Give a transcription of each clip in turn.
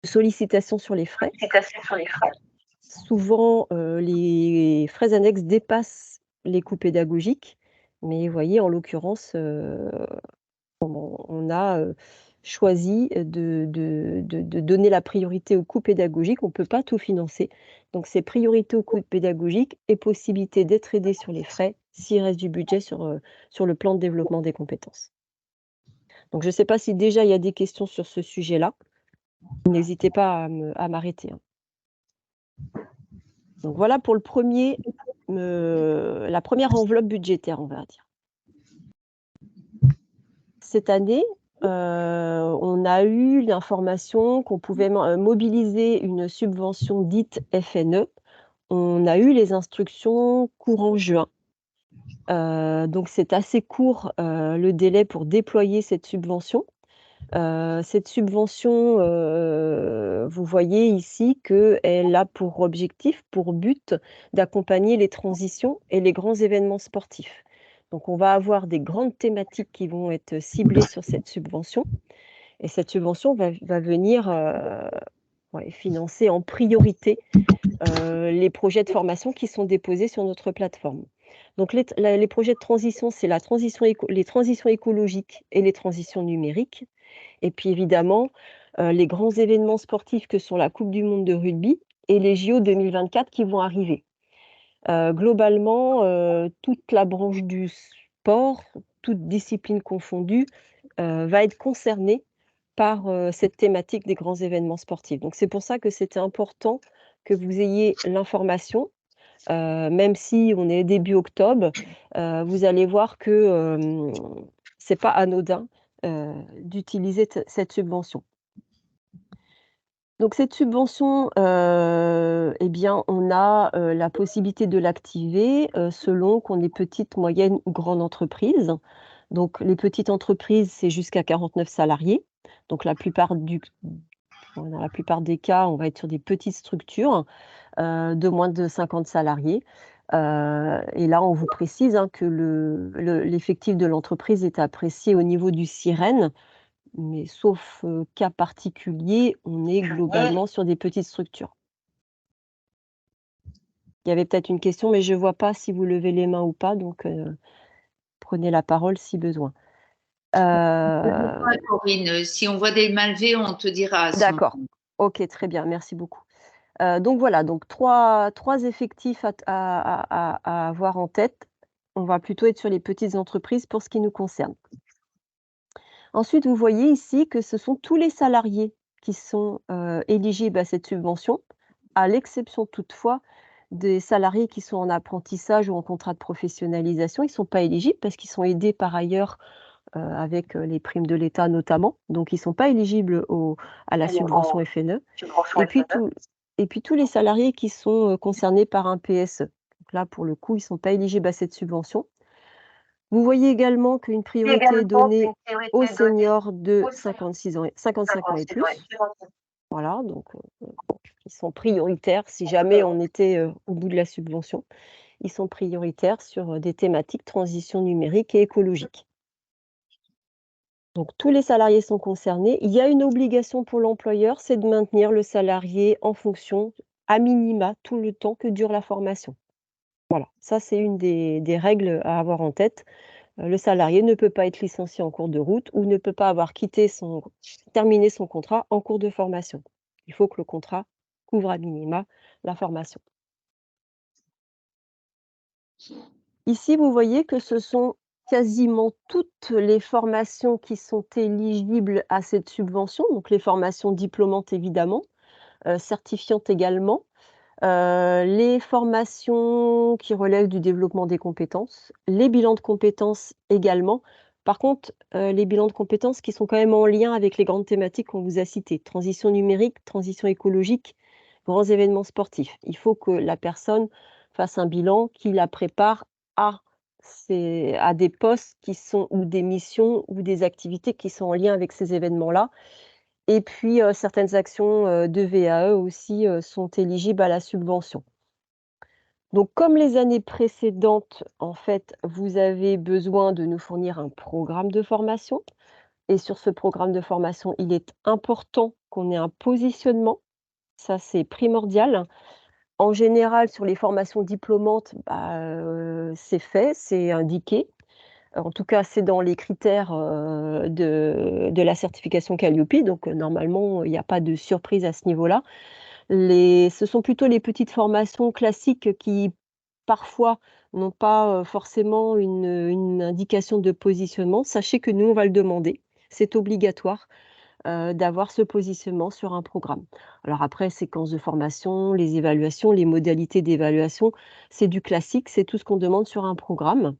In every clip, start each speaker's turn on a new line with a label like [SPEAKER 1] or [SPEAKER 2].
[SPEAKER 1] sollicitation sur les frais. Souvent, les frais annexes dépassent les coûts pédagogiques, mais vous voyez, en l'occurrence, on a, choisi de donner la priorité aux coûts pédagogiques. On ne peut pas tout financer, donc c'est priorité aux coûts pédagogiques et possibilité d'être aidé sur les frais s'il reste du budget sur le plan de développement des compétences. Donc je ne sais pas si déjà il y a des questions sur ce sujet-là. N'hésitez pas à m'arrêter, hein. Donc voilà pour la première enveloppe budgétaire, on va dire. Cette année, on a eu l'information qu'on pouvait mobiliser une subvention dite FNE. On a eu les instructions courant juin. Donc c'est assez court, le délai pour déployer cette subvention. Cette subvention, vous voyez ici qu'elle a pour objectif, pour but, d'accompagner les transitions et les grands événements sportifs. Donc on va avoir des grandes thématiques qui vont être ciblées sur cette subvention et cette subvention va venir, financer en priorité, les projets de formation qui sont déposés sur notre plateforme. Donc les projets de transition, c'est les transitions écologiques et les transitions numériques. Et puis évidemment, les grands événements sportifs que sont la coupe du monde de rugby et les JO 2024 qui vont arriver. Globalement, toute la branche du sport, toute discipline confondue, va être concernée par, cette thématique des grands événements sportifs. Donc c'est pour ça que c'était important que vous ayez l'information, même si on est début octobre, vous allez voir que, c'est pas anodin, d'utiliser cette subvention. Donc cette subvention, eh bien, on a, la possibilité de l'activer, selon qu'on est petite, moyenne ou grande entreprise. Donc les petites entreprises, c'est jusqu'à 49 salariés. Donc dans la plupart des cas, on va être sur des petites structures, de moins de 50 salariés. Et là, on vous précise, hein, que l'effectif de l'entreprise est apprécié au niveau du Sirène. Mais sauf, cas particulier, on est globalement sur des petites structures. Il y avait peut-être une question, mais je ne vois pas si vous levez les mains ou pas, donc prenez la parole si besoin.
[SPEAKER 2] Corinne, si on voit des mains levées, on te dira.
[SPEAKER 1] D'accord. OK, très bien, merci beaucoup. Donc voilà, donc trois effectifs à avoir en tête. On va plutôt être sur les petites entreprises pour ce qui nous concerne. Ensuite, vous voyez ici que ce sont tous les salariés qui sont, éligibles à cette subvention, à l'exception toutefois des salariés qui sont en apprentissage ou en contrat de professionnalisation. Ils ne sont pas éligibles parce qu'ils sont aidés par ailleurs, avec, les primes de l'État notamment. Donc ils ne sont pas éligibles à la subvention FNE. Et puis tous les salariés qui sont, concernés par un PSE. Donc là, pour le coup, ils ne sont pas éligibles à cette subvention. Vous voyez également qu'une priorité est donnée aux seniors de 55 ans et plus. Voilà, donc ils sont prioritaires si jamais on était, au bout de la subvention. Ils sont prioritaires sur, des thématiques transition numérique et écologique. Donc tous les salariés sont concernés. Il y a une obligation pour l'employeur, c'est de maintenir le salarié en fonction, à minima, tout le temps que dure la formation. Voilà, ça c'est une des règles à avoir en tête. Le salarié ne peut pas être licencié en cours de route ou ne peut pas avoir terminé son contrat en cours de formation. Il faut que le contrat couvre à minima la formation. Ici, vous voyez que ce sont quasiment toutes les formations qui sont éligibles à cette subvention, donc les formations diplômantes évidemment, certifiantes également. Les formations qui relèvent du développement des compétences, les bilans de compétences également. Par contre, les bilans de compétences qui sont quand même en lien avec les grandes thématiques qu'on vous a citées: transition numérique, transition écologique, grands événements sportifs. Il faut que la personne fasse un bilan qui la prépare à des postes qui sont ou des missions ou des activités qui sont en lien avec ces événements-là. Et puis, certaines actions, de VAE aussi, sont éligibles à la subvention. Donc comme les années précédentes, en fait, vous avez besoin de nous fournir un programme de formation et sur ce programme de formation, il est important qu'on ait un positionnement, ça c'est primordial. En général, sur les formations diplômantes, c'est fait, c'est indiqué. En tout cas, c'est dans les critères, de la certification Qualiopi, donc normalement, il n'y a pas de surprise à ce niveau-là. Ce sont plutôt les petites formations classiques qui, parfois, n'ont pas, forcément une indication de positionnement. Sachez que nous, on va le demander. C'est obligatoire, d'avoir ce positionnement sur un programme. Alors après, séquence de formation, les évaluations, les modalités d'évaluation, c'est du classique, c'est tout ce qu'on demande sur un programme.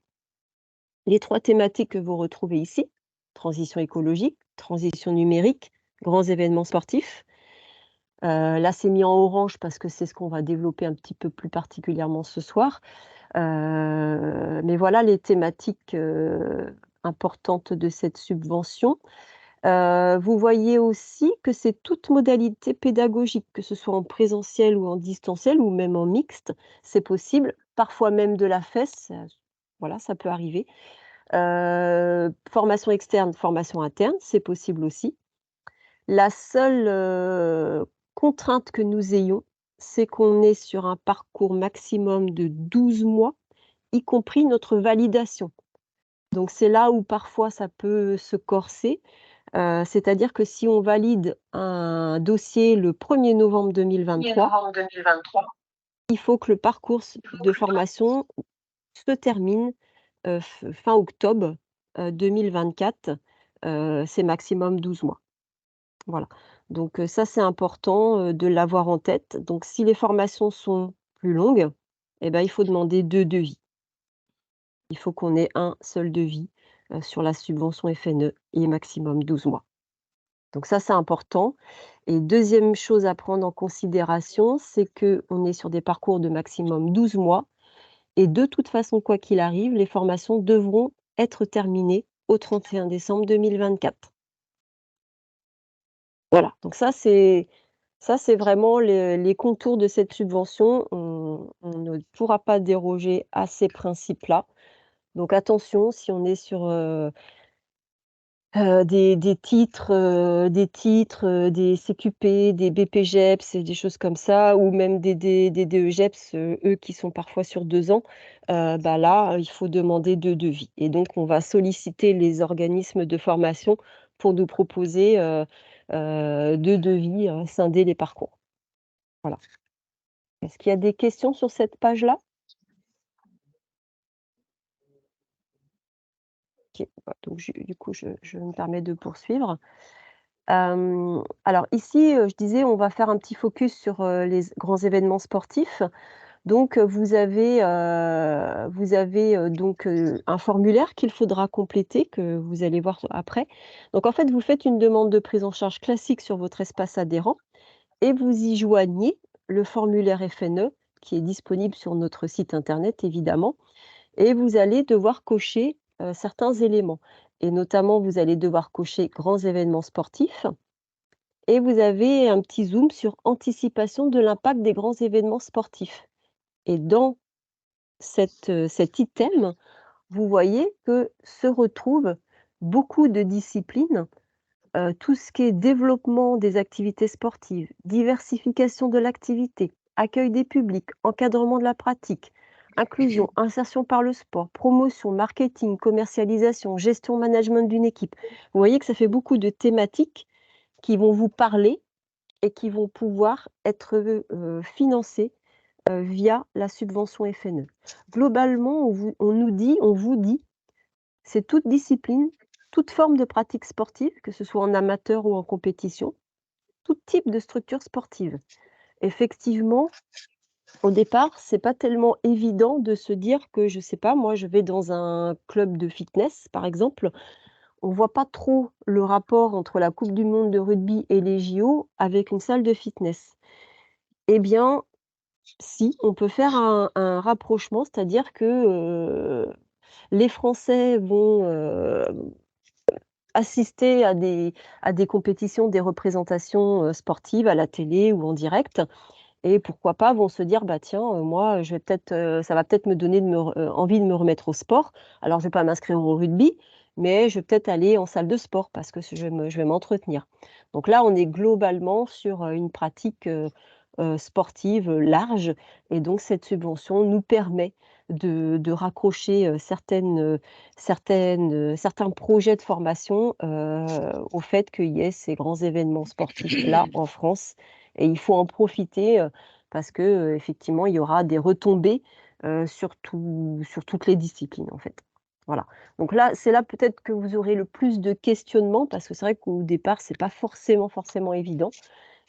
[SPEAKER 1] Les 3 thématiques que vous retrouvez ici, transition écologique, transition numérique, grands événements sportifs. Là, c'est mis en orange parce que c'est ce qu'on va développer un petit peu plus particulièrement ce soir. Mais voilà les thématiques, importantes de cette subvention. Vous voyez aussi que c'est toute modalité pédagogique, que ce soit en présentiel ou en distanciel ou même en mixte, c'est possible, parfois même de la FES, voilà, ça peut arriver. Formation externe, formation interne, c'est possible aussi. La seule, contrainte que nous ayons, c'est qu'on est sur un parcours maximum de 12 mois, y compris notre validation. Donc c'est là où parfois ça peut se corser, c'est-à-dire que si on valide un dossier le 1er novembre 2023, il faut que le parcours de formation se termine, fin octobre, 2024, c'est maximum 12 mois. Voilà, donc ça, c'est important, de l'avoir en tête. Donc si les formations sont plus longues, eh ben, il faut demander 2 devis. Il faut qu'on ait un seul devis, sur la subvention FNE et maximum 12 mois. Donc ça, c'est important et deuxième chose à prendre en considération, c'est qu'on est sur des parcours de maximum 12 mois et de toute façon, quoi qu'il arrive, les formations devront être terminées au 31 décembre 2024. Voilà, donc ça, c'est vraiment les contours de cette subvention. On ne pourra pas déroger à ces principes-là. Donc attention, si on est sur, des CQP, des BPGEPS et des choses comme ça ou même des DEGEPS, eux qui sont parfois sur 2 ans, là, il faut demander 2 devis et donc on va solliciter les organismes de formation pour nous proposer, 2 devis, scinder les parcours. Voilà. Est-ce qu'il y a des questions sur cette page-là? OK, bah, donc du coup, je me permets de poursuivre. Alors ici, je disais, on va faire un petit focus sur, les grands événements sportifs. Donc, vous avez donc, un formulaire qu'il faudra compléter, que vous allez voir après. Donc en fait, vous faites une demande de prise en charge classique sur votre espace adhérent et vous y joignez le formulaire FNE qui est disponible sur notre site internet évidemment et vous allez devoir cocher, certains éléments et notamment vous allez devoir cocher grands événements sportifs et vous avez un petit zoom sur anticipation de l'impact des grands événements sportifs et dans cet item, vous voyez que se retrouvent beaucoup de disciplines, tout ce qui est développement des activités sportives, diversification de l'activité, accueil des publics, encadrement de la pratique, inclusion, insertion par le sport, promotion, marketing, commercialisation, gestion, management d'une équipe. Vous voyez que ça fait beaucoup de thématiques qui vont vous parler et qui vont pouvoir être, financées, via la subvention FNE. Globalement, on vous dit, c'est toute discipline, toute forme de pratique sportive, que ce soit en amateur ou en compétition, tout type de structure sportive. Effectivement, au départ, c'est pas tellement évident de se dire que, je sais pas, moi, je vais dans un club de fitness, par exemple, on voit pas trop le rapport entre la coupe du monde de rugby et les JO avec une salle de fitness. Eh bien, si, on peut faire un rapprochement, c'est-à-dire que, les Français vont, assister à des compétitions, des représentations, sportives à la télé ou en direct et pourquoi pas vont se dire: «Bah, tiens, moi, je vais peut-être, ça va peut-être me donner envie de me remettre au sport. Alors je vais pas m'inscrire au rugby, mais je vais peut-être aller en salle de sport parce que je vais m'entretenir. Donc là, on est globalement sur, une pratique, sportive, large et donc cette subvention nous permet de raccrocher, certains projets de formation, au fait qu'il y ait ces grands événements sportifs-là en France et il faut en profiter, parce que, effectivement, il y aura des retombées, sur toutes les disciplines, en fait. Voilà. Donc là, c'est là peut-être que vous aurez le plus de questionnements parce que c'est vrai qu'au départ, c'est pas forcément évident.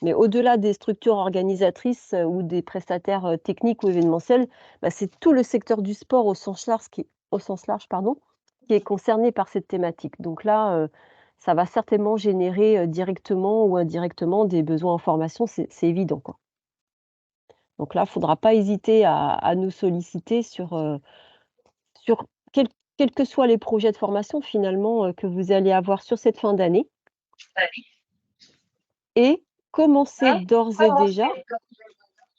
[SPEAKER 1] Mais au-delà des structures organisatrices, ou des prestataires, techniques ou événementiels, bah, c'est tout le secteur du sport au sens large, pardon, qui est concerné par cette thématique. Donc là, ça va certainement générer, directement ou indirectement des besoins en formation, c'est évident, quoi. Donc là, il ne faudra pas hésiter à nous solliciter sur quels que soient les projets de formation finalement, que vous allez avoir sur cette fin d'année et commencer d'ores et déjà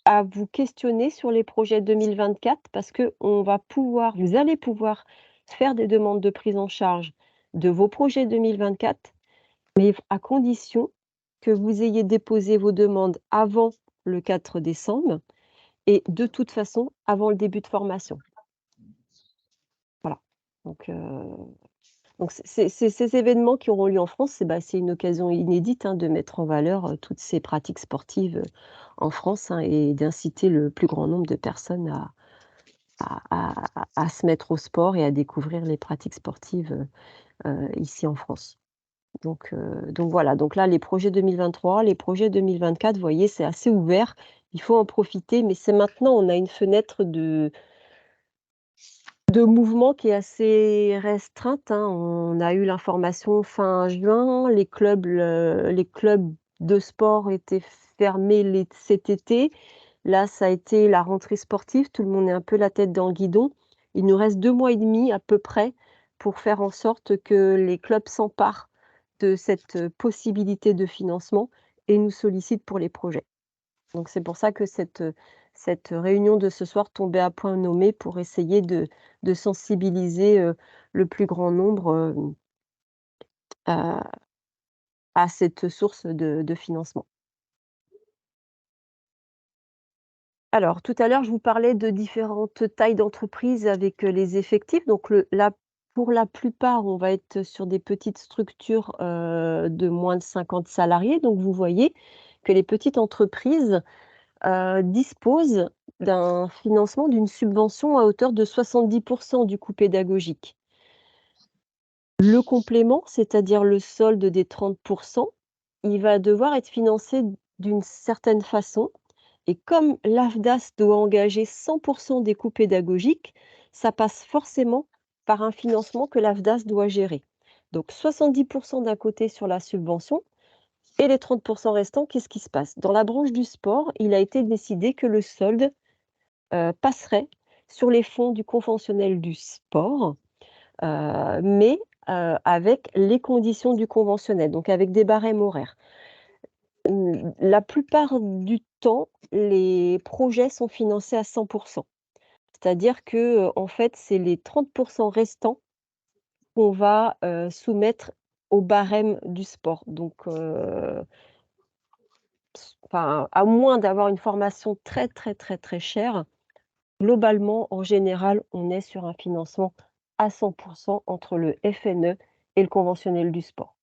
[SPEAKER 1] à vous questionner sur les projets 2024 parce que vous allez pouvoir faire des demandes de prise en charge de vos projets 2024, mais à condition que vous ayez déposé vos demandes avant le 4 décembre et de toute façon avant le début de formation. Voilà. Donc, c'est ces événements qui auront lieu en France, c'est une occasion inédite, hein, de mettre en valeur, toutes ces pratiques sportives, en France, hein, et d'inciter le plus grand nombre de personnes à se mettre au sport et à découvrir les pratiques sportives, ici en France. Donc voilà, donc là, les projets 2023, les projets 2024, vous voyez, c'est assez ouvert. Il faut en profiter, mais c'est maintenant, on a une fenêtre de mouvement qui est assez restreinte, hein. On a eu l'information fin juin, les clubs de sport étaient fermés cet été. Là, ça a été la rentrée sportive, tout le monde est un peu la tête dans le guidon. Il nous reste 2 mois et demi à peu près pour faire en sorte que les clubs s'emparent de cette, possibilité de financement et nous sollicitent pour les projets. Donc c'est pour ça que cette réunion de ce soir tombait à point nommé pour essayer de sensibiliser, le plus grand nombre, à cette source de financement. Alors tout à l'heure, je vous parlais de différentes tailles d'entreprises avec, les effectifs. Donc pour la plupart, on va être sur des petites structures, de moins de 50 salariés. Donc vous voyez que les petites entreprises dispose d'un financement d'une subvention à hauteur de 70 du coût pédagogique. Le complément, c'est-à-dire le solde des 30, il va devoir être financé d'une certaine façon et comme l'AFDAS doit engager 100 des coûts pédagogiques, ça passe forcément par un financement que l'AFDAS doit gérer. Donc 70 d'un côté sur la subvention et les 30 restants, qu'est-ce qui se passe? Dans la branche du sport, il a été décidé que le solde, passerait sur les fonds du conventionnel du sport, mais avec les conditions du conventionnel, donc avec des barèmes horaires. La plupart du temps, les projets sont financés à 100. C'est-à-dire que, en fait, c'est les 30 restants qu'on va, soumettre au barème du sport. Donc enfin, à moins d'avoir une formation très, très, très, très chère, globalement, en général, on est sur un financement à 100 entre le FNE et le conventionnel du sport.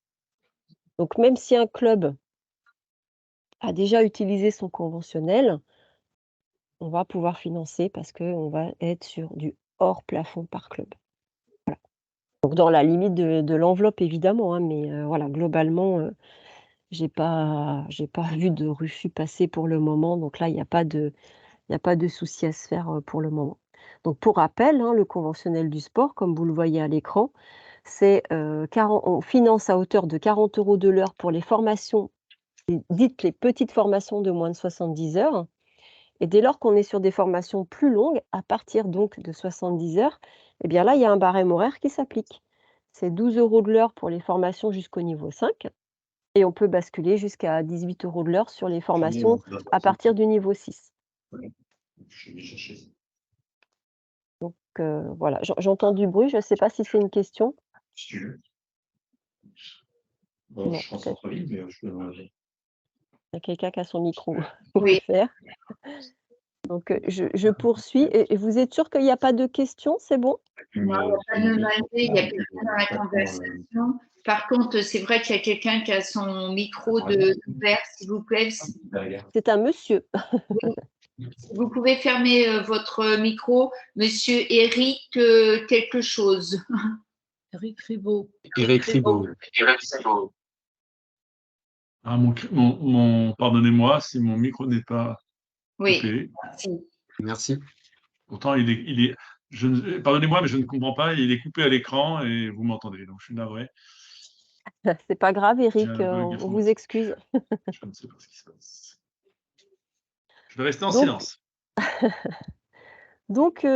[SPEAKER 1] Donc même si un club a déjà utilisé son conventionnel, on va pouvoir financer parce qu'on va être sur du hors plafond par club. Voilà. Donc dans la limite de l'enveloppe évidemment, hein, mais voilà, globalement, j'ai pas vu de refus passer pour le moment, donc là, il y a pas de souci à se faire, pour le moment. Donc pour rappel, hein, le conventionnel du sport, comme vous le voyez à l'écran, c'est, on finance à hauteur de 40 € de l'heure pour les formations, dites les petites formations de moins de 70 heures et dès lors qu'on est sur des formations plus longues, à partir donc de 70 heures, et bien là, il y a un barème horaire qui s'applique. C'est 12 € de l'heure pour les formations jusqu'au niveau 5 et on peut basculer jusqu'à 18 € de l'heure sur les formations à partir du niveau 6. Donc voilà, j'entends du bruit, je ne sais pas si c'est une question?
[SPEAKER 3] Bon,
[SPEAKER 1] Non,
[SPEAKER 3] je pense
[SPEAKER 1] peut-être.
[SPEAKER 3] centre-ville, mais je peux demander.
[SPEAKER 1] Il y a quelqu'un qui a son micro pour le
[SPEAKER 2] Oui.
[SPEAKER 1] faire. Donc, je poursuis et vous êtes sûr qu'il n'y a pas de questions? C'est bon?
[SPEAKER 2] Non, il n'y a pas de malvé, il n'y a personne dans la conversation. Par contre, c'est vrai qu'il y a quelqu'un qui a son micro ouvert, s'il vous plaît.
[SPEAKER 1] C'est un monsieur.
[SPEAKER 2] Vous pouvez fermer votre micro, monsieur Eric quelque chose.
[SPEAKER 4] Eric Ribaud.
[SPEAKER 3] Eric Ribaud.
[SPEAKER 5] Ah, pardonnez-moi si mon micro n'est pas
[SPEAKER 2] Oui,
[SPEAKER 5] coupé.
[SPEAKER 2] merci.
[SPEAKER 3] Merci.
[SPEAKER 5] Pourtant, pardonnez-moi, mais je ne comprends pas. Il est coupé à l'écran et vous m'entendez. Donc, je suis navré.
[SPEAKER 1] C'est pas grave,
[SPEAKER 5] J'ai
[SPEAKER 1] Eric,
[SPEAKER 5] un bug
[SPEAKER 1] on vous
[SPEAKER 5] informatique.
[SPEAKER 1] excuse.
[SPEAKER 5] Je ne sais pas ce qui se passe. Je vais rester en
[SPEAKER 1] Donc
[SPEAKER 5] silence.
[SPEAKER 1] Donc,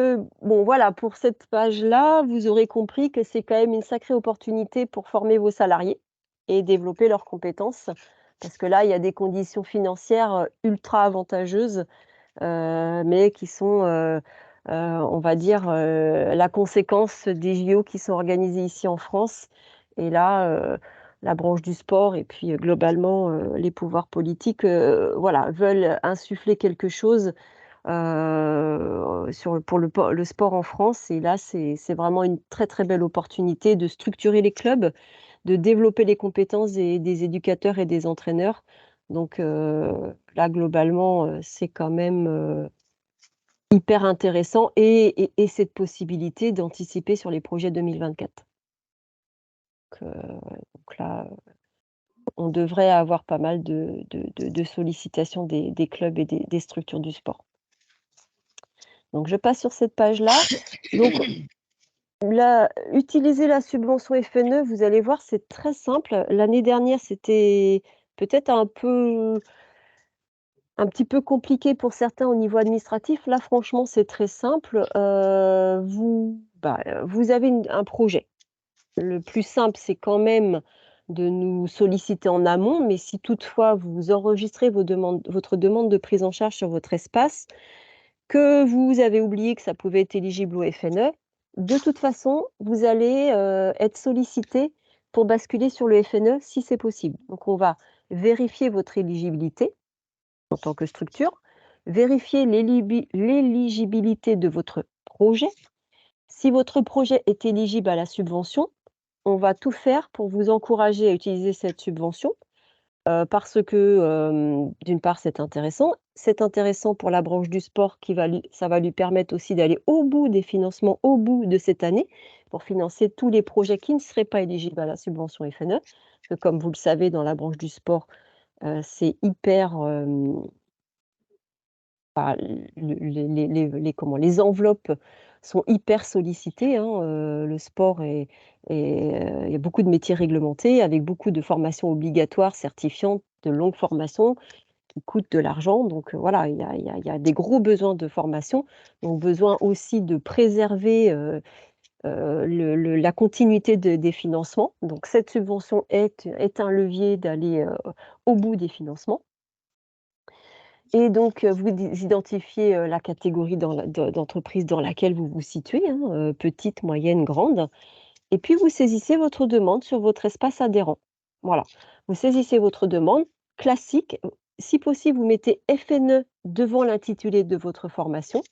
[SPEAKER 1] bon voilà, pour cette page-là, vous aurez compris que c'est quand même une sacrée opportunité pour former vos salariés et développer leurs compétences. Parce que là, il y a des conditions financières, ultra avantageuses, mais qui sont, on va dire, la conséquence des JO qui sont organisés ici en France. Et là, la branche du sport et puis, globalement, les pouvoirs politiques, voilà, veulent insuffler quelque chose pour le sport en France. Et là, c'est vraiment une très, très belle opportunité de structurer les clubs, de développer les compétences des éducateurs et des entraîneurs. Donc, là, globalement, c'est quand même, hyper intéressant et cette possibilité d'anticiper sur les projets 2024. Donc là, on devrait avoir pas mal de sollicitations des clubs et des structures du sport. Donc je passe sur cette page-là. Donc utiliser la subvention FNE, vous allez voir, c'est très simple. L'année dernière, c'était peut-être un petit peu compliqué pour certains au niveau administratif. Là, franchement, c'est très simple. Vous avez un projet. Le plus simple, c'est quand même de nous solliciter en amont, mais si toutefois vous enregistrez votre demande de prise en charge sur votre espace, que vous avez oublié que ça pouvait être éligible au FNE, de toute façon, vous allez, être sollicité pour basculer sur le FNE si c'est possible. Donc on va vérifier votre éligibilité en tant que structure, vérifier l'éligibilité de votre projet. Si votre projet est éligible à la subvention, on va tout faire pour vous encourager à utiliser cette subvention. Parce que, d'une part, c'est intéressant. C'est intéressant pour la branche du sport ça va lui permettre aussi d'aller au bout des financements, au bout de cette année, pour financer tous les projets qui ne seraient pas éligibles à la subvention FNE. Parce que comme vous le savez, dans la branche du sport, c'est hyper, les enveloppes sont hyper sollicitées, hein, le sport il y a beaucoup de métiers réglementés avec beaucoup de formations obligatoires, certifiantes, de longues formations qui coûtent de l'argent. Donc, voilà, il y a des gros besoins de formation, donc besoin aussi de préserver, la continuité des financements. Donc cette subvention est un levier d'aller, au bout des financements. Et donc, vous identifiez, la catégorie d'entreprise dans laquelle vous vous situez, hein, petite, moyenne, grande. Et puis vous saisissez votre demande sur votre espace adhérent. Voilà. Vous saisissez votre demande classique. Si possible, vous mettez FNE devant l'intitulé de votre formation.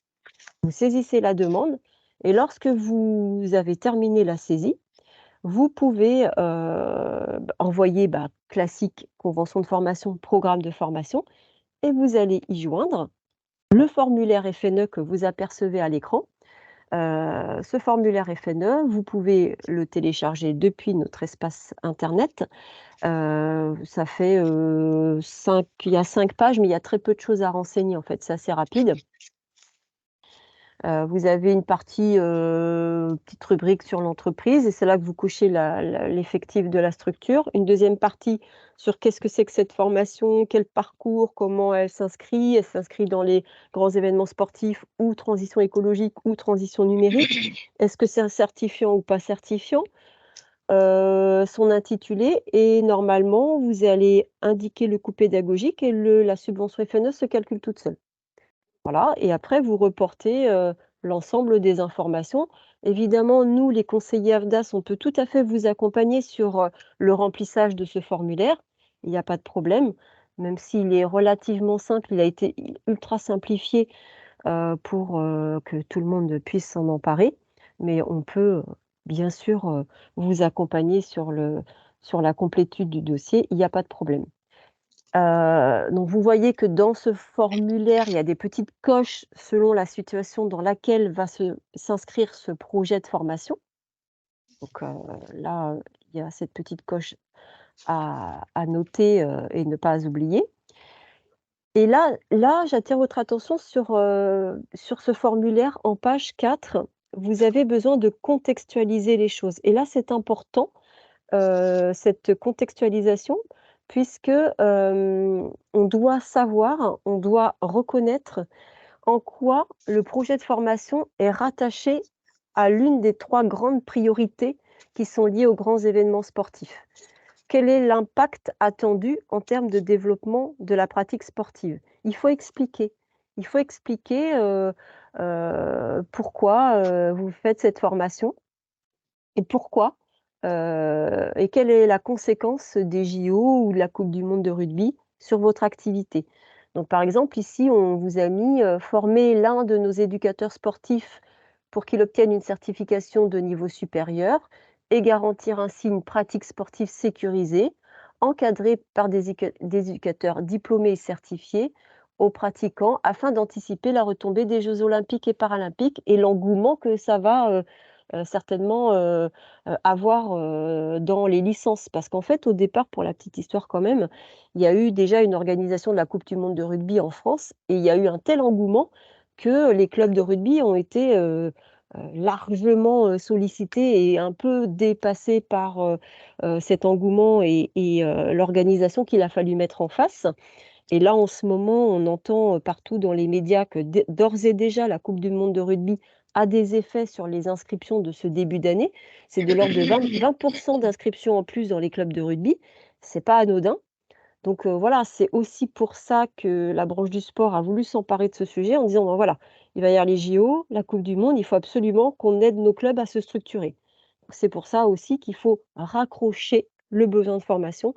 [SPEAKER 1] Vous saisissez la demande et lorsque vous avez terminé la saisie, vous pouvez, envoyer, classique, convention de formation, programme de formation et vous allez y joindre le formulaire FNE que vous apercevez à l'écran. Ce formulaire FNE, vous pouvez le télécharger depuis notre espace internet. Ça fait, il y a 5 pages, mais il y a très peu de choses à renseigner en fait, c'est assez rapide. Vous avez une partie, petite rubrique sur l'entreprise et c'est là que vous cochez l'effectif de la structure. Une deuxième partie sur qu'est-ce que c'est que cette formation, quel parcours, comment elle s'inscrit. Elle s'inscrit dans les grands événements sportifs ou transition écologique ou transition numérique. Est-ce que c'est un certifiant ou pas certifiant? Son intitulé et normalement, vous allez indiquer le coût pédagogique et la subvention FNE se calcule toute seule. Voilà et après vous reportez, l'ensemble des informations Évidemment, nous, les conseillers AFDAS, on peut tout à fait vous accompagner sur, le remplissage de ce formulaire. Il n'y a pas de problème, même s'il est relativement simple, il a été ultra simplifié, pour, que tout le monde puisse s'en emparer. Mais on peut, bien sûr, vous accompagner sur la complétude du dossier, il n'y a pas de problème. Donc vous voyez que dans ce formulaire, il y a des petites coches selon la situation dans laquelle va s'inscrire ce projet de formation. Donc, là, il y a cette petite coche à noter, et ne pas oublier. Et là, j'attire votre attention sur ce formulaire en page 4. Vous avez besoin de contextualiser les choses et là, c'est important, cette contextualisation puisque, on doit savoir, on doit reconnaître en quoi le projet de formation est rattaché à l'une des 3 grandes priorités qui sont liées aux grands événements sportifs. Quel est l'impact attendu en termes de développement de la pratique sportive? Il faut expliquer. Il faut expliquer, pourquoi, vous faites cette formation et pourquoi, et quelle est la conséquence des JO ou de la coupe du monde de rugby sur votre activité? Donc par exemple, ici, on vous a mis, former l'un de nos éducateurs sportifs pour qu'il obtienne une certification de niveau supérieur et garantir ainsi une pratique sportive sécurisée, encadrée par des éducateurs diplômés et certifiés aux pratiquants afin d'anticiper la retombée des jeux olympiques et paralympiques et l'engouement que ça va, certainement, avoir, dans les licences. Parce qu'en fait, au départ, pour la petite histoire quand même, il y a eu déjà une organisation de la coupe du monde de rugby en France et il y a eu un tel engouement que les clubs de rugby ont été, largement, sollicités et un peu dépassés par, cet engouement et l'organisation qu'il a fallu mettre en face. Et là, en ce moment, on entend, partout dans les médias que d'ores et déjà la coupe du monde de rugby a des effets sur les inscriptions de ce début d'année. C'est de l'ordre de 20 d'inscriptions en plus dans les clubs de rugby. C'est pas anodin. Donc, voilà, c'est aussi pour ça que la branche du sport a voulu s'emparer de ce sujet en disant: «Ben, voilà, il va y avoir les JO, la coupe du monde, il faut absolument qu'on aide nos clubs à se structurer». C'est pour ça aussi qu'il faut raccrocher le besoin de formation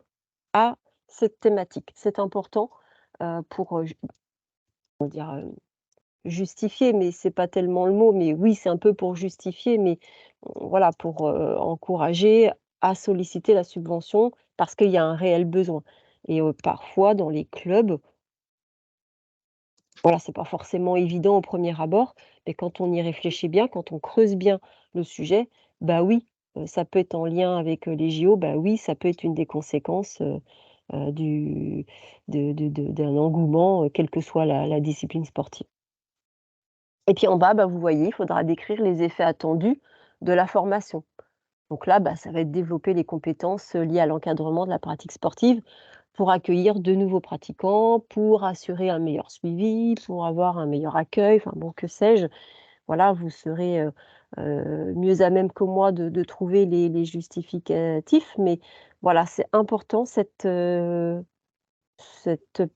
[SPEAKER 1] à cette thématique. C'est important, pour, comment dire? Justifier, mais c'est pas tellement le mot, mais oui, c'est un peu pour justifier, mais voilà, pour, encourager à solliciter la subvention parce qu'il y a un réel besoin et parfois dans les clubs, voilà, c'est pas forcément évident au premier abord, mais quand on y réfléchit bien, quand on creuse bien le sujet, bah oui, ça peut être en lien avec, les JO, bah oui, ça peut être une des conséquences, du d'un engouement, quelle que soit la discipline sportive. Et puis en bas, bah, vous voyez, il faudra décrire les effets attendus de la formation. Donc là, bah, ça va être développer les compétences liées à l'encadrement de la pratique sportive pour accueillir de nouveaux pratiquants, pour assurer un meilleur suivi, pour avoir un meilleur accueil, enfin bon, que sais-je. Voilà, vous serez mieux à même que moi de trouver les justificatifs, mais voilà, c'est important cette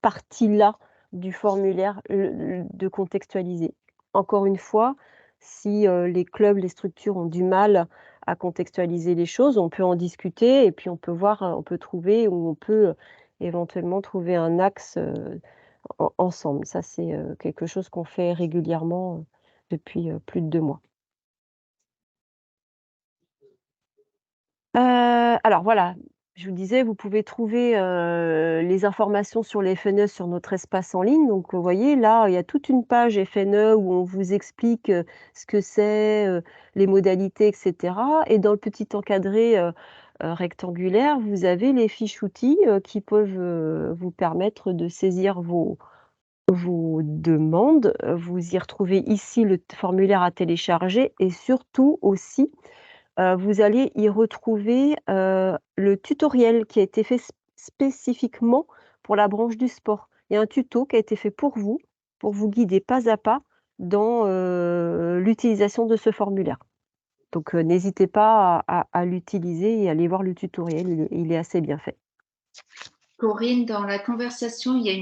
[SPEAKER 1] partie-là du formulaire, de contextualiser. Encore une fois, si, les clubs, les structures ont du mal à contextualiser les choses, on peut en discuter et puis on peut voir, on peut trouver ou on peut, éventuellement trouver un axe, ensemble. Ça, c'est, quelque chose qu'on fait régulièrement, depuis, plus de 2 mois. Alors voilà, je vous disais, vous pouvez trouver, les informations sur les FNE sur notre espace en ligne. Donc, vous voyez, là, il y a toute une page FNE où on vous explique, ce que c'est, les modalités et cetera et dans le petit encadré, rectangulaire, vous avez les fiches outils, qui peuvent, vous permettre de saisir vos demandes. Vous y retrouvez ici le formulaire à télécharger et surtout aussi vous allez y retrouver, le tutoriel qui a été fait spécifiquement pour la branche du sport. Il y a un tuto qui a été fait pour vous guider pas à pas dans, l'utilisation de ce formulaire. Donc, n'hésitez pas à l'utiliser et à aller voir le tutoriel, il est assez bien fait.
[SPEAKER 2] Corinne, dans la conversation, il y a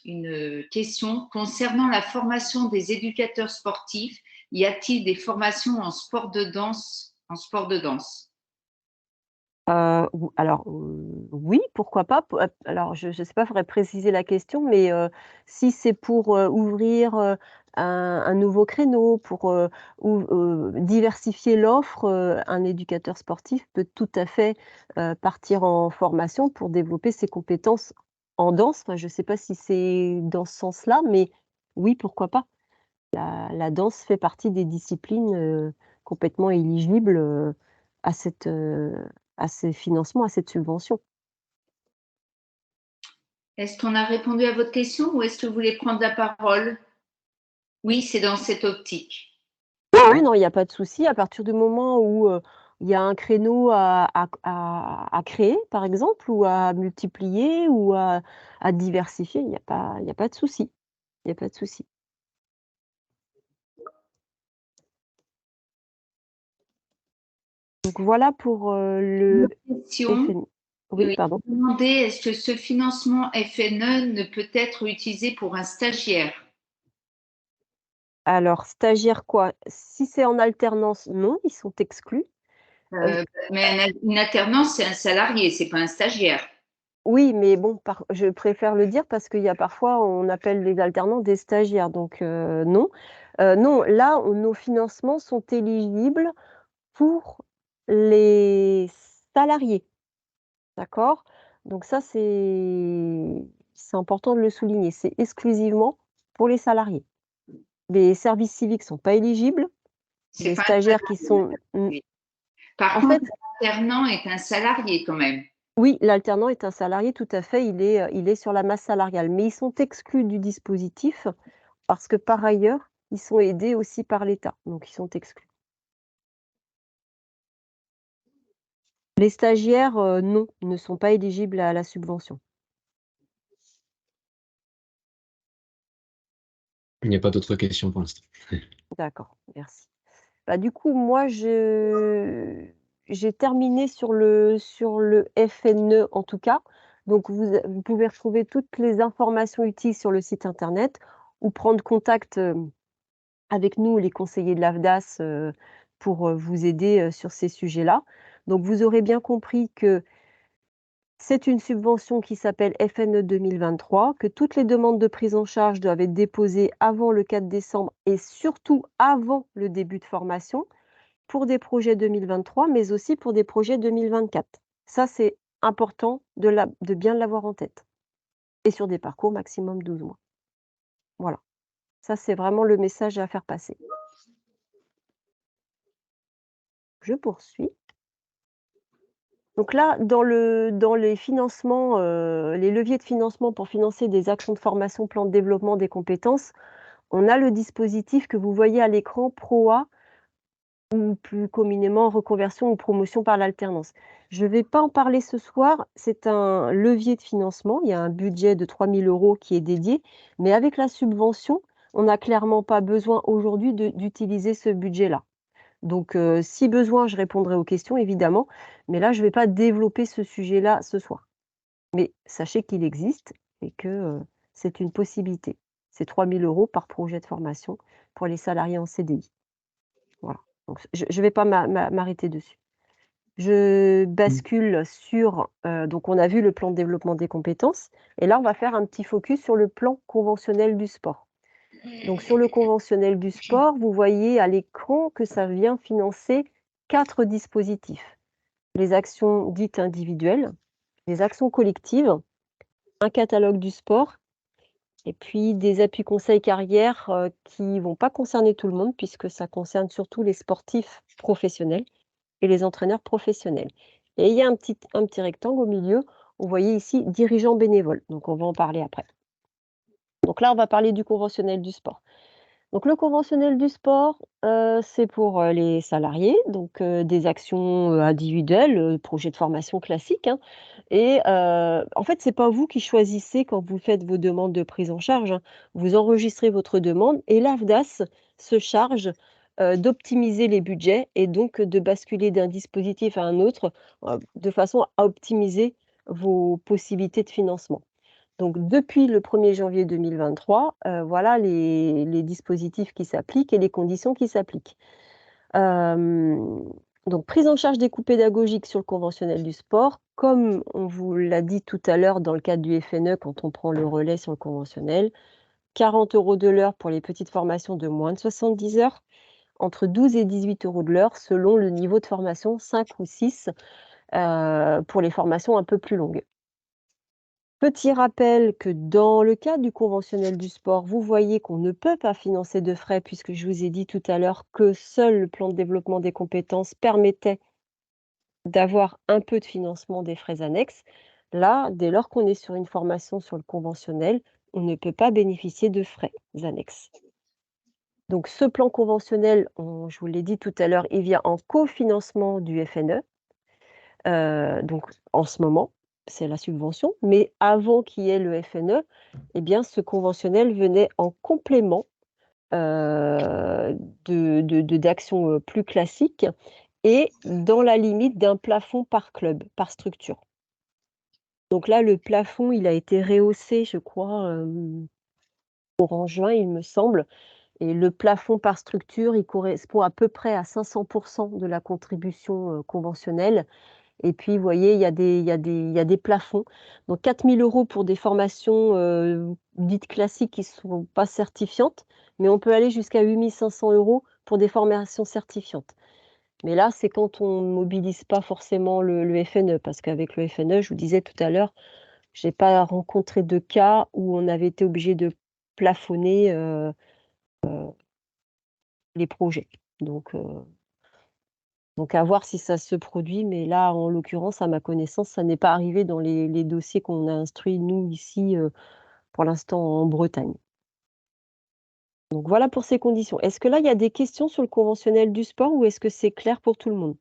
[SPEAKER 2] une question concernant la formation des éducateurs sportifs. y a-t-il des formations en sport de danse,
[SPEAKER 1] Alors, oui, pourquoi pas. Alors je ne sais pas, il faudrait préciser la question, mais si c'est pour, ouvrir, un nouveau créneau, pour, diversifier l'offre, un éducateur sportif peut tout à fait, partir en formation pour développer ses compétences en danse. Enfin, je ne sais pas si c'est dans ce sens-là, mais oui, pourquoi pas. La danse fait partie des disciplines, complètement éligibles, à à ces financements, à cette subvention.
[SPEAKER 2] Est-ce qu'on a répondu à votre question ou est-ce que vous voulez prendre la parole? Oui, c'est dans cette optique.
[SPEAKER 1] Oui, non, il y a pas de souci. À partir du moment où, il y a un créneau à créer, par exemple, ou à multiplier ou à diversifier, il y a pas de souci. Il y a pas de souci. Donc voilà pour, le
[SPEAKER 2] Question.
[SPEAKER 1] FNE. Oui, pardon.
[SPEAKER 2] Demander est-ce que ce financement FNE ne peut être utilisé pour un stagiaire?
[SPEAKER 1] Alors stagiaire quoi? Si c'est en alternance, non, ils sont exclus.
[SPEAKER 2] Mais une alternance, c'est un salarié, c'est pas un stagiaire.
[SPEAKER 1] Oui, mais bon, je préfère le dire parce qu'il y a parfois, on appelle les alternants des stagiaires, donc non. Non, là, nos financements sont éligibles pour les salariés, d'accord? Donc ça, c'est important de le souligner, c'est exclusivement pour les salariés. Les services civiques sont pas éligibles,
[SPEAKER 2] C'est
[SPEAKER 1] les
[SPEAKER 2] pas un
[SPEAKER 1] stagiaires qui
[SPEAKER 2] salarié.
[SPEAKER 1] sont
[SPEAKER 2] Par
[SPEAKER 1] en
[SPEAKER 2] contre,
[SPEAKER 1] fait,
[SPEAKER 2] l'alternant est un salarié quand même.
[SPEAKER 1] oui, l'alternant est un salarié, tout à fait, il est sur la masse salariale, mais ils sont exclus du dispositif parce que par ailleurs, ils sont aidés aussi par l'État, donc ils sont exclus. Les stagiaires, non, ne sont pas éligibles à la subvention.
[SPEAKER 3] Il n'y a pas d'autres questions pour l'instant.
[SPEAKER 1] D'accord, merci. Bah, du coup, moi, j'ai terminé sur le FNE en tout cas. Donc vous pouvez retrouver toutes les informations utiles sur le site internet ou prendre contact, avec nous, les conseillers de l'AFDAS, pour, vous aider, sur ces sujets-là. Donc vous aurez bien compris que c'est une subvention qui s'appelle FNE 2023, que toutes les demandes de prise en charge doivent être déposées avant le 4 décembre et surtout avant le début de formation pour des projets 2023, mais aussi pour des projets 2024. Ça, c'est important de bien l'avoir en tête et sur des parcours maximum 12 mois. Voilà, ça, c'est vraiment le message à faire passer. Je poursuis. Donc là, dans les financements, les leviers de financement pour financer des actions de formation, plan de développement des compétences, on a le dispositif que vous voyez à l'écran PROA ou plus communément reconversion ou promotion par l'alternance. Je ne vais pas en parler ce soir, c'est un levier de financement, il y a un budget de 3 000 € qui est dédié, mais avec la subvention, on n'a clairement pas besoin aujourd'hui d'utiliser ce budget-là. Donc si besoin, je répondrai aux questions évidemment, mais là, je ne vais pas développer ce sujet-là ce soir. Mais sachez qu'il existe et que, c'est une possibilité. C'est 3 000 € par projet de formation pour les salariés en CDI. Voilà, donc je ne vais pas m'arrêter dessus. Je bascule sur, donc on a vu le plan de développement des compétences et là, on va faire un petit focus sur le plan conventionnel du sport. Donc sur le conventionnel du sport, vous voyez à l'écran que ça vient financer 4 dispositifs. Les actions dites individuelles, les actions collectives, un catalogue du sport et puis des appuis conseils carrière, qui vont pas concerner tout le monde puisque ça concerne surtout les sportifs professionnels et les entraîneurs professionnels. Et il y a un petit rectangle au milieu, vous voyez ici dirigeants bénévoles, donc on va en parler après. Donc là, on va parler du conventionnel du sport. Donc le conventionnel du sport, c'est pour, les salariés, donc des actions, individuelles, projets de formation classiques, hein et en fait, c'est pas vous qui choisissez quand vous faites vos demandes de prise en charge, hein. Vous enregistrez votre demande et l'AFDAS se charge, d'optimiser les budgets et donc de basculer d'un dispositif à un autre, de façon à optimiser vos possibilités de financement. Donc depuis le 1er janvier 2023, voilà les dispositifs qui s'appliquent et les conditions qui s'appliquent. Donc prise en charge des coûts pédagogiques sur le conventionnel du sport, comme on vous l'a dit tout à l'heure dans le cadre du FNE quand on prend le relais sur le conventionnel, 40 € de l'heure pour les petites formations de moins de 70 heures, entre 12 et 18 € de l'heure selon le niveau de formation, 5 ou 6 pour les formations un peu plus longues. Petit rappel que dans le cadre du conventionnel du sport, vous voyez qu'on ne peut pas financer de frais puisque je vous ai dit tout à l'heure que seul le plan de développement des compétences permettait d'avoir un peu de financement des frais annexes. Là, dès lors qu'on est sur une formation sur le conventionnel, on ne peut pas bénéficier de frais annexes. Donc ce plan conventionnel, je vous l'ai dit tout à l'heure, il vient en cofinancement du FNE. Donc en ce moment, c'est la subvention, mais avant qu'il y ait le FNE, eh bien ce conventionnel venait en complément, d'actions, plus classiques et dans la limite d'un plafond par club, par structure. Donc là, le plafond, il a été rehaussé, je crois, courant juin, il me semble, et le plafond par structure, il correspond à peu près à 500 % de la contribution, conventionnelle. Et puis, vous voyez, il y a des plafonds. Donc 4 000 € pour des formations, dites classiques qui ne sont pas certifiantes, mais on peut aller jusqu'à 8 500 € pour des formations certifiantes. Mais là, c'est quand on ne mobilise pas forcément le FNE, parce qu'avec le FNE, je vous disais tout à l'heure, je n'ai pas rencontré de cas où on avait été obligé de plafonner, les projets. Donc à voir si ça se produit, mais là, en l'occurrence, à ma connaissance, ça n'est pas arrivé dans les dossiers qu'on a instruits, nous, ici, pour l'instant, en Bretagne. Donc voilà pour ces conditions. Est-ce que là, il y a des questions sur le conventionnel du sport ou est-ce que c'est clair pour tout le monde?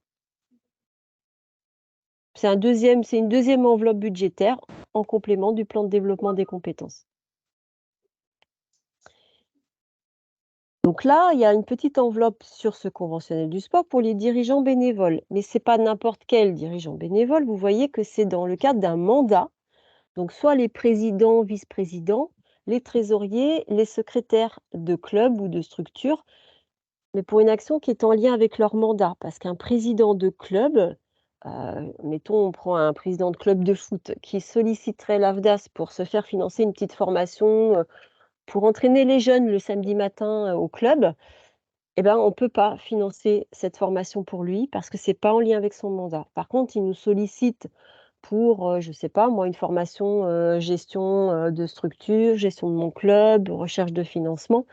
[SPEAKER 1] C'est une deuxième enveloppe budgétaire en complément du plan de développement des compétences. Donc là, il y a une petite enveloppe sur ce conventionnel du sport pour les dirigeants bénévoles, mais ce n'est pas n'importe quel dirigeant bénévole. Vous voyez que c'est dans le cadre d'un mandat. Donc soit les présidents, vice-présidents, les trésoriers, les secrétaires de club ou de structure, mais pour une action qui est en lien avec leur mandat. Parce qu'un président de club, mettons, on prend un président de club de foot qui solliciterait l'AFDAS pour se faire financer une petite formation, pour entraîner les jeunes le samedi matin, au club, eh ben, on ne peut pas financer cette formation pour lui parce que c'est pas en lien avec son mandat. Par contre, il nous sollicite pour, je ne sais pas moi, une formation, gestion, de structure, gestion de mon club, recherche de financement.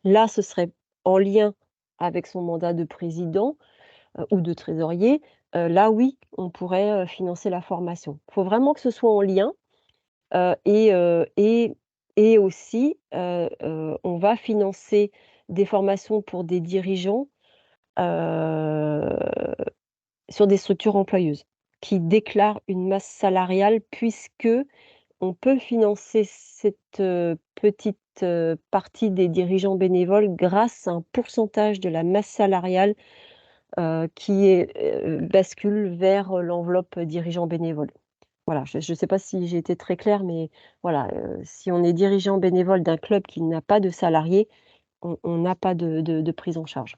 [SPEAKER 1] Là, ce serait en lien avec son mandat de président, ou de trésorier. Là, oui, on pourrait, financer la formation. Il faut vraiment que ce soit en lien, heu et heu et et aussi, on va financer des formations pour des dirigeants, heu sur des structures employeuses, qui déclarent une masse salariale puisque on peut financer cette, petite, partie des dirigeants bénévoles grâce à un pourcentage de la masse salariale, qui bascule vers, l'enveloppe dirigeants bénévoles. Voilà, je ne sais pas si j'ai été très claire, mais voilà, si on est dirigeant bénévole d'un club qui n'a pas de salariés, on n'a pas de prise en charge.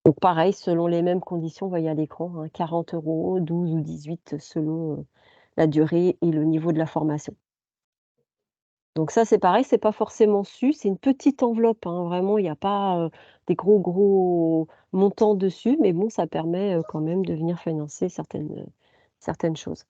[SPEAKER 1] Donc pareil, selon les mêmes conditions, vous voyez à l'écran, hein, 40 €, 12 ou 18 selon, la durée et le niveau de la formation. Donc ça, c'est pareil, c'est pas forcément su, c'est une petite enveloppe, hein, vraiment, il n'y a pas, des gros montants dessus, mais bon, ça permet, quand même de venir financer certaines choses.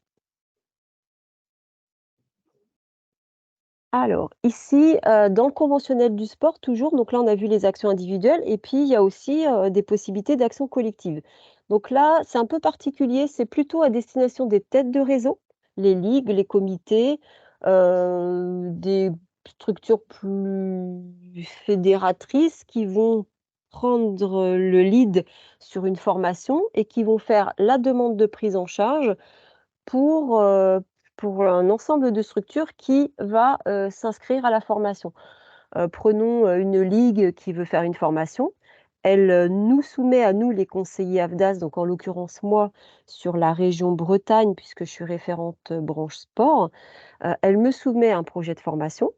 [SPEAKER 1] Alors ici, dans le conventionnel du sport toujours, donc là on a vu les actions individuelles et puis il y a aussi, des possibilités d'actions collectives. Donc là, c'est un peu particulier, c'est plutôt à destination des têtes de réseau, les ligues, les comités, des structures plus fédératrices qui vont prendre, le lead sur une formation et qui vont faire la demande de prise en charge pour, pour un ensemble de structures qui va, s'inscrire à la formation. Prenons, une ligue qui veut faire une formation. elle nous soumet à nous, les conseillers AFDAS, donc en l'occurrence moi, sur la région Bretagne, puisque je suis référente branche sport. Elle me soumet un projet de formation.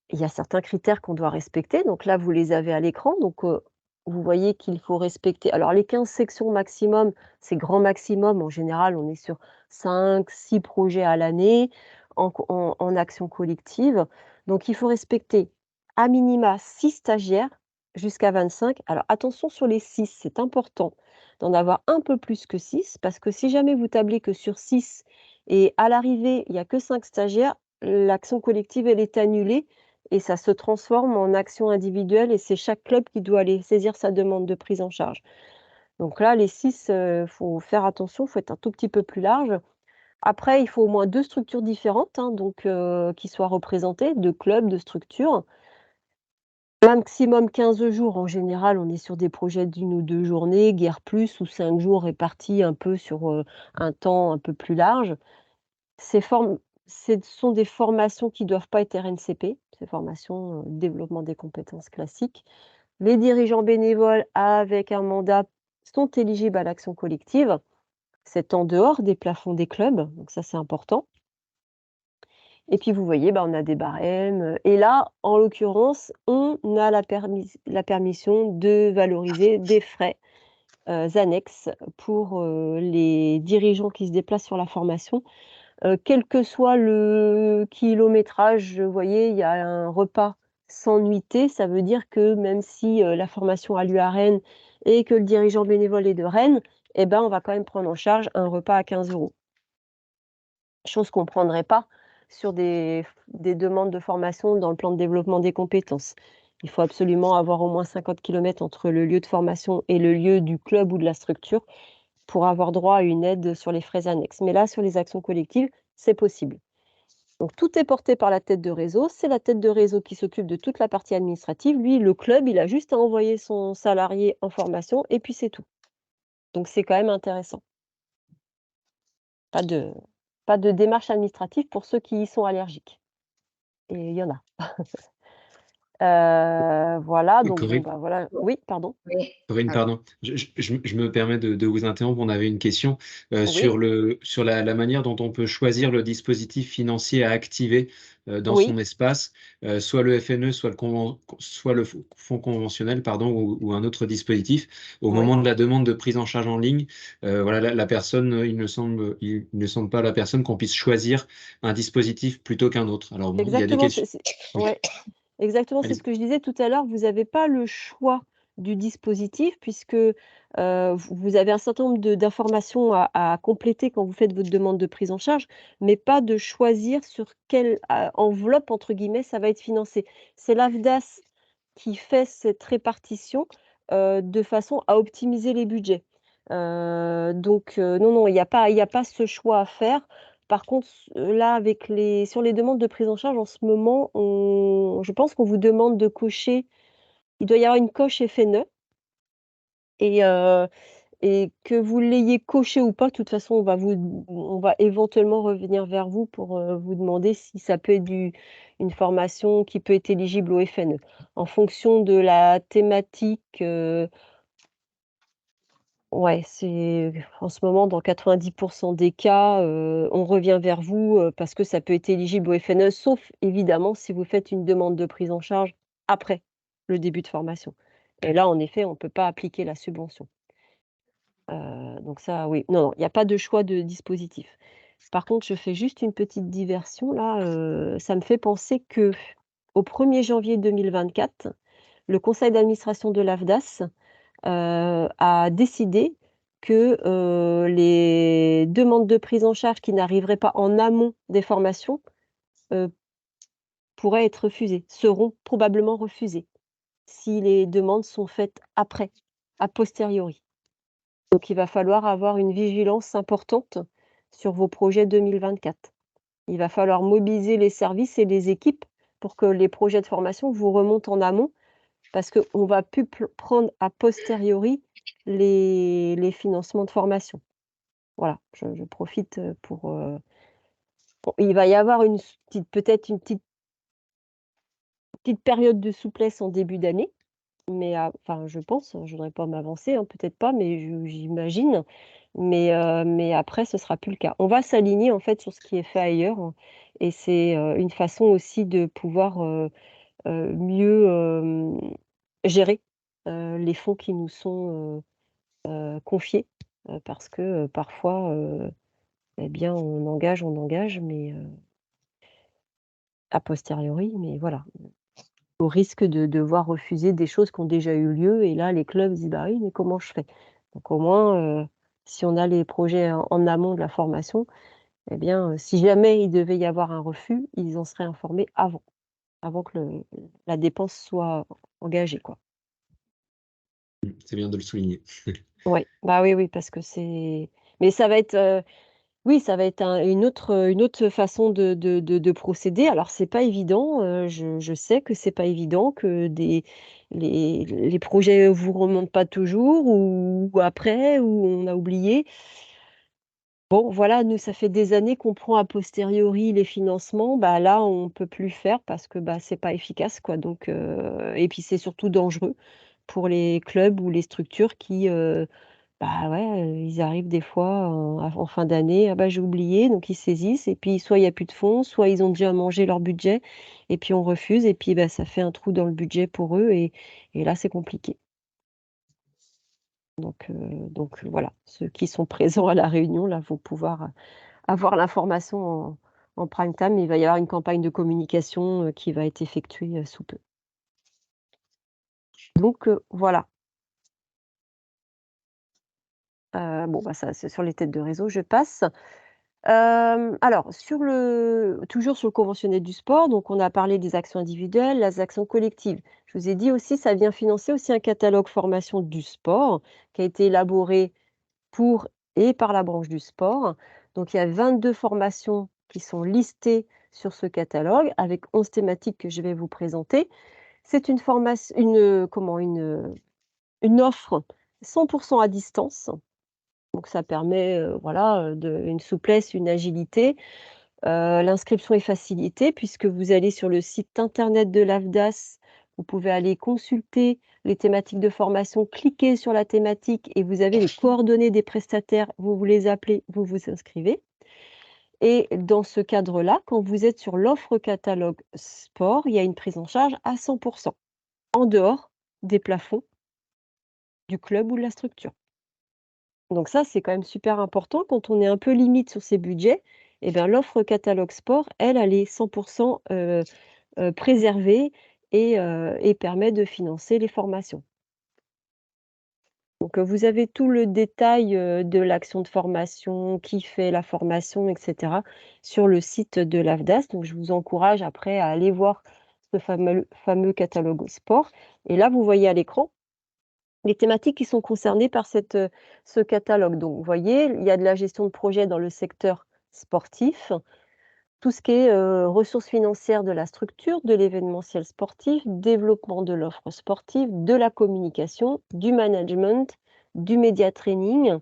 [SPEAKER 1] Il y a certains critères qu'on doit respecter, donc là, vous les avez à l'écran. Donc, vous voyez qu'il faut respecter alors les 15 sections maximum, c'est grand maximum. En général, on est sur 5-6 projets à l'année en action collective. Donc il faut respecter à minima 6 stagiaires jusqu'à 25. Alors attention sur les 6, c'est important d'en avoir un peu plus que 6 parce que si jamais vous tablez que sur 6 et à l'arrivée, il y a que 5 stagiaires, l'action collective, elle est annulée et ça se transforme en action individuelle et c'est chaque club qui doit aller saisir sa demande de prise en charge. Donc là, les 6, faut faire attention, il faut être un tout petit peu plus large. Après, il faut au moins 2 structures différentes, hein, donc qui soient représentées, 2 clubs, 2 structures. Maximum 15 jours, en général, on est sur des projets d'1 ou 2 journées, guère plus, ou 5 jours répartis un peu sur, un temps un peu plus large. Ces form Ce sont des formations qui ne doivent pas être RNCP, ces formations, développement des compétences classiques. Les dirigeants bénévoles avec un mandat sont éligibles à l'action collective. C'est en dehors des plafonds des clubs, donc ça, c'est important. Et puis vous voyez, bah, on a des barèmes, et là, en l'occurrence, on a la permission de valoriser des frais, annexes pour, les dirigeants qui se déplacent sur la formation. Quel que soit le kilométrage, vous voyez, il y a un repas sans nuitée. Ça veut dire que même si, la formation a lieu à Rennes et que le dirigeant bénévole est de Rennes, eh ben, on va quand même prendre en charge un repas à 15 €. Chose qu'on ne prendrait pas sur des demandes de formation dans le plan de développement des compétences. Il faut absolument avoir au moins 50 kilomètres entre le lieu de formation et le lieu du club ou de la structure pour avoir droit à une aide sur les frais annexes. Mais là, sur les actions collectives, c'est possible. Donc tout est porté par la tête de réseau. C'est la tête de réseau qui s'occupe de toute la partie administrative. Lui, le club, il a juste à envoyer son salarié en formation et puis c'est tout. Donc c'est quand même intéressant. Pas de pas de démarche administrative pour ceux qui y sont allergiques et il y en a. Voilà, donc bon,
[SPEAKER 3] Corinne,
[SPEAKER 1] bah, voilà oui, pardon?
[SPEAKER 2] Oui.
[SPEAKER 3] Corinne,
[SPEAKER 2] Alors,
[SPEAKER 3] pardon. Je me permets de vous interrompre. On avait une question
[SPEAKER 1] Oui,
[SPEAKER 3] sur la manière dont on peut choisir le dispositif financier à activer dans
[SPEAKER 1] oui,
[SPEAKER 3] son espace, soit le FNE, soit le fonds conventionnel, pardon, ou un autre dispositif. Au
[SPEAKER 1] oui.
[SPEAKER 3] moment de la demande de prise en charge en ligne, voilà, la personne, il ne semble pas à la personne qu'on puisse choisir un dispositif plutôt qu'un autre. Alors bon, il y a des
[SPEAKER 1] Exactement,
[SPEAKER 3] questions. Oui,
[SPEAKER 1] ouais. Exactement, c'est ce
[SPEAKER 3] allez-y.
[SPEAKER 1] que je disais tout à l'heure, vous avez pas le choix du dispositif puisque, vous avez un certain nombre d'informations à compléter quand vous faites votre demande de prise en charge, mais pas de choisir sur quelle, «enveloppe» entre guillemets ça va être financé. C'est l'AFDAS qui fait cette répartition, de façon à optimiser les budgets. Donc, non, non, il y a pas ce choix à faire. Par contre, là, avec les sur les demandes de prise en charge, en ce moment, je pense qu'on vous demande de cocher il doit y avoir une coche FNE et que vous l'ayez coché ou pas, de toute façon, on va éventuellement revenir vers vous pour, vous demander si ça peut être une formation qui peut être éligible au FNE. En fonction de la thématique, ouais, c'est en ce moment, dans 90 des cas, on revient vers vous, parce que ça peut être éligible au FNE, sauf évidemment si vous faites une demande de prise en charge après le début de formation. Et là, en effet, on ne peut pas appliquer la subvention. Donc ça, oui. Non, non, il y a pas de choix de dispositif. Par contre, je fais juste une petite diversion là, ça me fait penser qu'au 1er janvier 2024, le conseil d'administration de l'AFDAS a décidé que, les demandes de prise en charge qui n'arriveraient pas en amont des formations, heu, pourraient être refusées, seront probablement refusées, si les demandes sont faites après, a posteriori. Donc il va falloir avoir une vigilance importante sur vos projets 2024. Il va falloir mobiliser les services et les équipes pour que les projets de formation vous remontent en amont parce qu'on ne va plus prendre a posteriori les financements de formation. Voilà, je profite, pour, bon, il va y avoir peut-être une petite période de souplesse en début d'année, Mais enfin, je pense, je voudrais pas m'avancer, hein, peut-être pas, mais j'imagine. Mais après, ce sera plus le cas. On va s'aligner, en fait, sur ce qui est fait ailleurs, hein, et c'est, une façon aussi de pouvoir, mieux, gérer, les fonds qui nous sont, confiés, parce que, parfois, eh bien, on engage, mais, a posteriori, mais voilà. Au risque de devoir refuser des choses qui ont déjà eu lieu et là, les clubs disent: «Bah oui, mais comment je fais?» Donc au moins, si on a les projets en amont de la formation, eh bien, si jamais il devait y avoir un refus, ils en seraient informés avant que la dépense soit engagée, quoi.
[SPEAKER 3] C'est bien de le souligner.
[SPEAKER 1] Ouais, bah, oui, oui, parce que mais ça va être, oui, ça va être une autre façon de procéder. Alors c'est pas évident, je sais que c'est pas évident, que les projets vous remontent pas toujours ou après, ou on a oublié. Bon, voilà, nous, ça fait des années qu'on prend a posteriori les financements. Bah, là, on peut plus le faire parce que, bah, c'est pas efficace, quoi, donc et puis c'est surtout dangereux pour les clubs ou les structures qui, bah, ouais, ils arrivent des fois en fin d'année: «Ah bah, j'ai oublié», donc ils saisissent et puis soit il y a plus de fonds, soit ils ont déjà mangé leur budget et puis on refuse et puis, bah, ça fait un trou dans le budget pour eux et là, c'est compliqué. Donc voilà, ceux qui sont présents à la réunion, là, vont pouvoir, avoir l'information en prime time. Il va y avoir une campagne de communication, qui va être effectuée, sous peu. Donc voilà. Bon, bah, ça, c'est sur les têtes de réseau, je passe. Alors toujours sur le conventionnel du sport, donc on a parlé des actions individuelles, les actions collectives. Je vous ai dit aussi, ça vient financer aussi un catalogue formation du sport qui a été élaboré pour et par la branche du sport. Donc il y a 22 formations qui sont listées sur ce catalogue avec 11 thématiques que je vais vous présenter. C'est une offre 100 à distance. Donc ça permet, voilà, une souplesse, une agilité. L'inscription est facilitée puisque vous allez sur le site internet de l'AFDAS, vous pouvez aller consulter les thématiques de formation, cliquer sur la thématique et vous avez les coordonnées des prestataires, vous vous les appelez, vous vous inscrivez et dans ce cadre-là, quand vous êtes sur l'offre catalogue sport, il y a une prise en charge à 100 en dehors des plafonds du club ou de la structure. Donc ça, c'est quand même super important quand on est un peu limite sur ses budgets et bien l'offre catalogue sport, elle est 100 préservée et permet de financer les formations. Donc, vous avez tout le détail, de l'action de formation, qui fait la formation et cetera, sur le site de l'AFDAS. Donc je vous encourage après à aller voir ce fameux catalogue sport et là, vous voyez à l'écran les thématiques qui sont concernées par ce catalogue. Donc vous voyez, il y a de la gestion de projet dans le secteur sportif, tout ce qui est, ressources financières de la structure, de l'événementiel sportif, développement de l'offre sportive, de la communication, du management, du média training,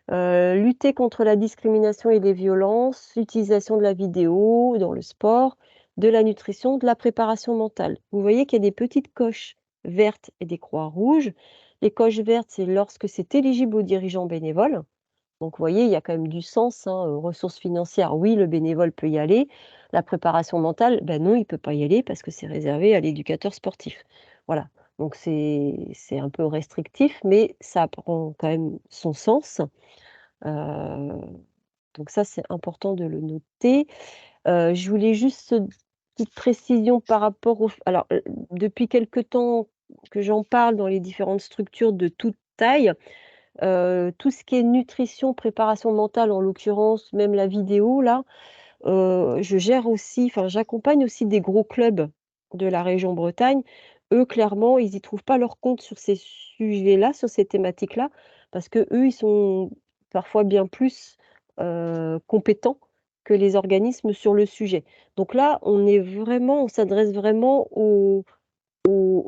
[SPEAKER 1] lutter contre la discrimination et les violences, l'utilisation de la vidéo dans le sport, de la nutrition, de la préparation mentale. Vous voyez qu'il y a des petites coches vertes et des croix rouges. Les coches vertes, c'est lorsque c'est éligible aux dirigeants bénévoles. Donc vous voyez, il y a quand même du sens, hein, ressources financières, oui, le bénévole peut y aller. La préparation mentale, ben non, il ne peut pas y aller parce que c'est réservé à l'éducateur sportif. Voilà, donc c'est un peu restrictif, mais ça prend quand même son sens. Heu, donc ça, c'est important de le noter. Je voulais juste une petite précision par rapport alors, depuis quelque temps que j'en parle dans les différentes structures de toute taille, tout ce qui est nutrition, préparation mentale en l'occurrence, même la vidéo là, je gère aussi enfin j'accompagne aussi des gros clubs de la région Bretagne. Eux, clairement, ils y trouvent pas leur compte sur ces sujets-là, sur ces thématiques-là, parce qu'eux, ils sont parfois bien plus, compétents que les organismes sur le sujet. Donc là, on s'adresse vraiment aux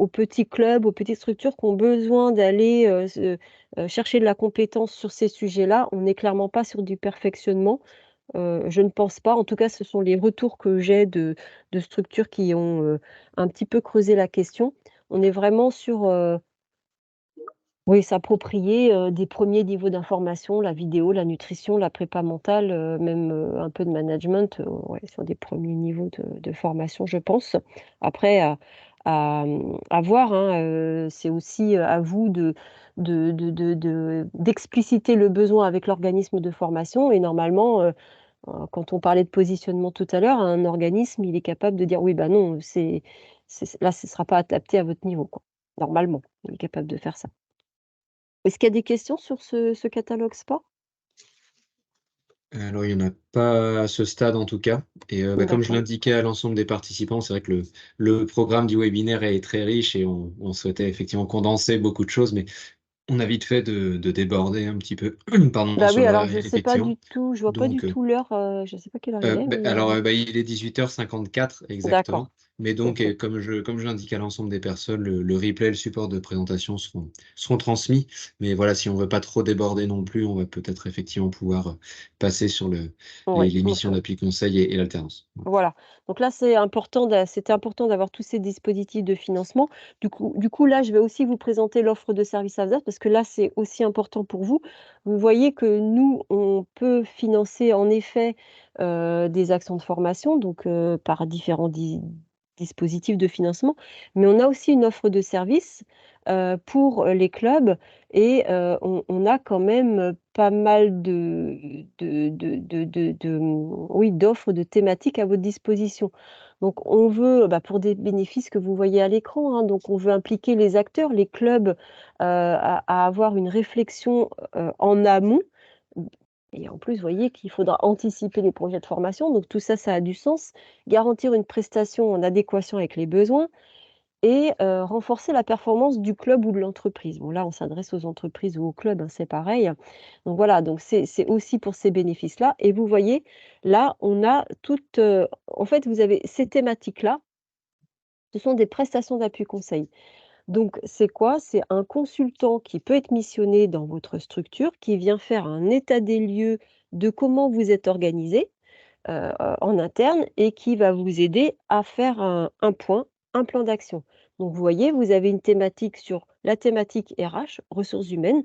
[SPEAKER 1] petits clubs, aux petites structures qui ont besoin d'aller, chercher de la compétence sur ces sujets-là. On n'est clairement pas sur du perfectionnement. Je ne pense pas, en tout cas, ce sont les retours que j'ai de structures qui ont, un petit peu creusé la question. On est vraiment sur, oui, s'approprier, des premiers niveaux d'information, la vidéo, la nutrition, la prépa mentale, même, un peu de management, ouais, sur des premiers niveaux de formation, je pense. Après à voir, hein, c'est aussi, à vous d'expliciter le besoin avec l'organisme de formation et normalement, quand on parlait de positionnement tout à l'heure, un organisme, il est capable de dire: «Oui, bah, non, c'est là, ce sera pas adapté à votre niveau», quoi. Normalement, il est capable de faire ça. Est-ce qu'il y a des questions sur ce catalogue sport?
[SPEAKER 3] Alors il y en a pas à ce stade en tout cas et comme je
[SPEAKER 1] D'accord,
[SPEAKER 3] l'indiquais à l'ensemble des participants, c'est vrai que le programme du webinaire est très riche et on souhaitait effectivement condenser beaucoup de choses, mais on a vite fait de déborder un petit peu, pardon,
[SPEAKER 1] bah,
[SPEAKER 3] sur
[SPEAKER 1] oui, alors
[SPEAKER 3] l'horaire
[SPEAKER 1] je sais pas
[SPEAKER 3] effectivement.
[SPEAKER 1] du tout, je vois pas du
[SPEAKER 3] Donc
[SPEAKER 1] tout l'heure, je sais pas quelle heure il est, mais
[SPEAKER 3] il est 18h54
[SPEAKER 1] d'accord,
[SPEAKER 3] exactement. Mais donc,
[SPEAKER 1] OK.
[SPEAKER 3] comme je l'indique à l'ensemble des personnes, le replay et le support de présentation seront transmis. Mais voilà, si on veut pas trop déborder non plus, on va peut-être effectivement pouvoir passer sur
[SPEAKER 1] Ouais,
[SPEAKER 3] les missions d'appui conseil et l'alternance.
[SPEAKER 1] voilà. Donc là, c'était important d'avoir tous ces dispositifs de financement. Du coup, là, je vais aussi vous présenter l'offre de service Alsace parce que là, c'est aussi important pour vous. Vous voyez que nous, on peut financer en effet, des actions de formation, donc par différents dispositifs de financement, mais on a aussi une offre de service, pour, les clubs et on a quand même, pas mal oui, d'offres, de thématiques à votre disposition. Donc on veut, bah, pour des bénéfices que vous voyez à l'écran, hein, donc on veut impliquer les acteurs, les clubs, à avoir une réflexion, en amont et en plus, vous voyez qu'il faudra anticiper les projets de formation, donc tout ça, ça a du sens. Garantir une prestation en adéquation avec les besoins et renforcer la performance du club ou de l'entreprise. Bon là, on s'adresse aux entreprises ou aux clubs, hein, c'est pareil. Donc voilà, donc c'est aussi pour ces bénéfices-là et vous voyez, là, on a toutes, en fait, vous avez ces thématiques-là, ce sont des prestations d'appui conseil. Donc c'est quoi? C'est un consultant qui peut être missionné dans votre structure, qui vient faire un état des lieux de comment vous êtes organisé, en interne et qui va vous aider à faire un point, un plan d'action. Donc vous voyez, vous avez une thématique sur la thématique RH, ressources humaines,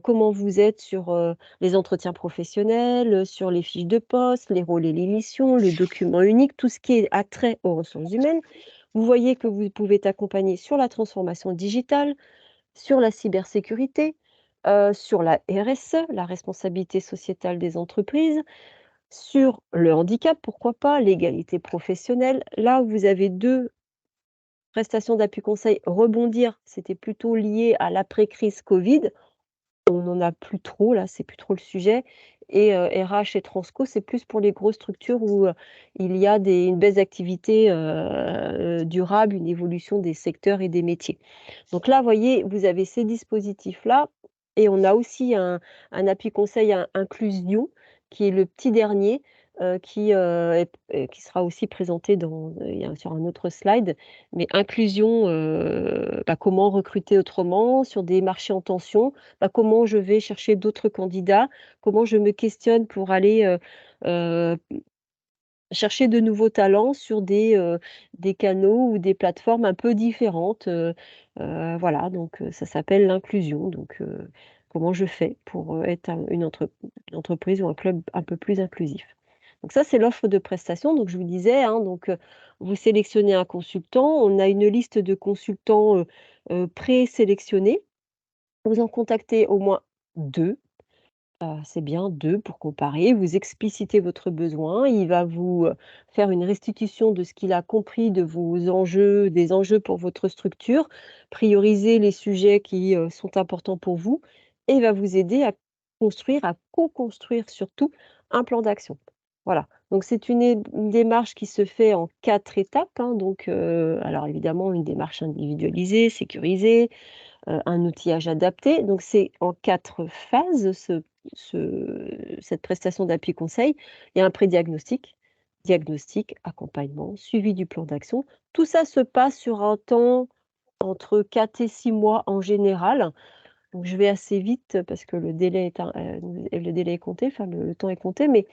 [SPEAKER 1] comment vous êtes sur, les entretiens professionnels, sur les fiches de poste, les rôles et les missions, le document unique, tout ce qui est attrait aux ressources humaines. Vous voyez que vous pouvez être accompagné sur la transformation digitale, sur la cybersécurité, sur la RSE, la responsabilité sociétale des entreprises, sur le handicap, pourquoi pas, l'égalité professionnelle. Là, vous avez 2 prestations d'appui conseil. Rebondir, c'était plutôt lié à l'après-crise covid. On n'en a plus trop là, c'est plus trop le sujet et RH et transco, c'est plus pour les grosses structures où, il y a une baisse d'activité, durable, une évolution des secteurs et des métiers. Donc là, vous voyez, vous avez ces dispositifs-là et on a aussi un appui conseil à inclusion qui est le petit dernier, qui sera aussi présenté sur un autre slide. Mais inclusion, bah, comment recruter autrement sur des marchés en tension? Bah, comment je vais chercher d'autres candidats? Comment je me questionne pour aller, heu, chercher de nouveaux talents sur des canaux ou des plateformes un peu différentes, voilà, donc ça s'appelle l'inclusion, donc comment je fais pour, être une entreprise ou un club un peu plus inclusif. Donc ça, c'est l'offre de prestations, donc je vous disais, hein, donc vous sélectionnez un consultant, on a une liste de consultants, présélectionnés. Vous en contactez au moins 2. C'est bien 2 pour comparer. Vous explicitez votre besoin. Il va vous, faire une restitution de ce qu'il a compris de vos enjeux, des enjeux pour votre structure, prioriser les sujets qui, sont importants pour vous et il va vous aider à construire, à co-construire surtout un plan d'action. Voilà, donc c'est une démarche qui se fait en 4 étapes, hein, donc alors évidemment une démarche individualisée, sécurisée, un outillage adapté. Donc c'est en 4 phases cette prestation d'appui conseil. Il y a un pré-diagnostic, diagnostic, accompagnement, suivi du plan d'action. Tout ça se passe sur un temps entre 4 et 6 mois en général. Donc je vais assez vite parce que le délai est compté, enfin le temps est compté. Mais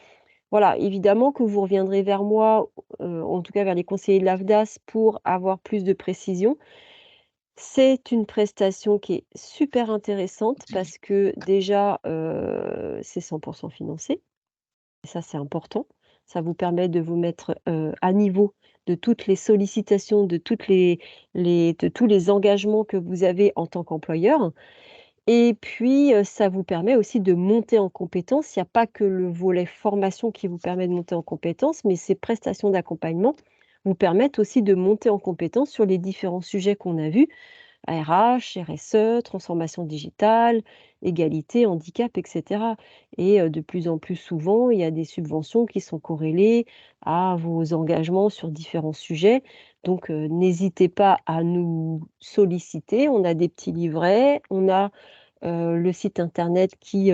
[SPEAKER 1] voilà, évidemment que vous reviendrez vers moi, en tout cas vers les conseillers de l'AFDAS pour avoir plus de précision. C'est une prestation qui est super intéressante parce que déjà, c'est 100 financé et ça, c'est important. Ça vous permet de vous mettre, à niveau de toutes les sollicitations, de tous les engagements que vous avez en tant qu'employeur et puis, ça vous permet aussi de monter en compétences. Il y a pas que le volet formation qui vous permet de monter en compétences, mais ces prestations d'accompagnement vous permettent aussi de monter en compétences sur les différents sujets qu'on a vus. RH, RSE, transformation digitale, égalité, handicap, et cetera et de plus en plus souvent, il y a des subventions qui sont corrélées à vos engagements sur différents sujets. Donc n'hésitez pas à nous solliciter. On a des petits livrets, on a, le site internet qui,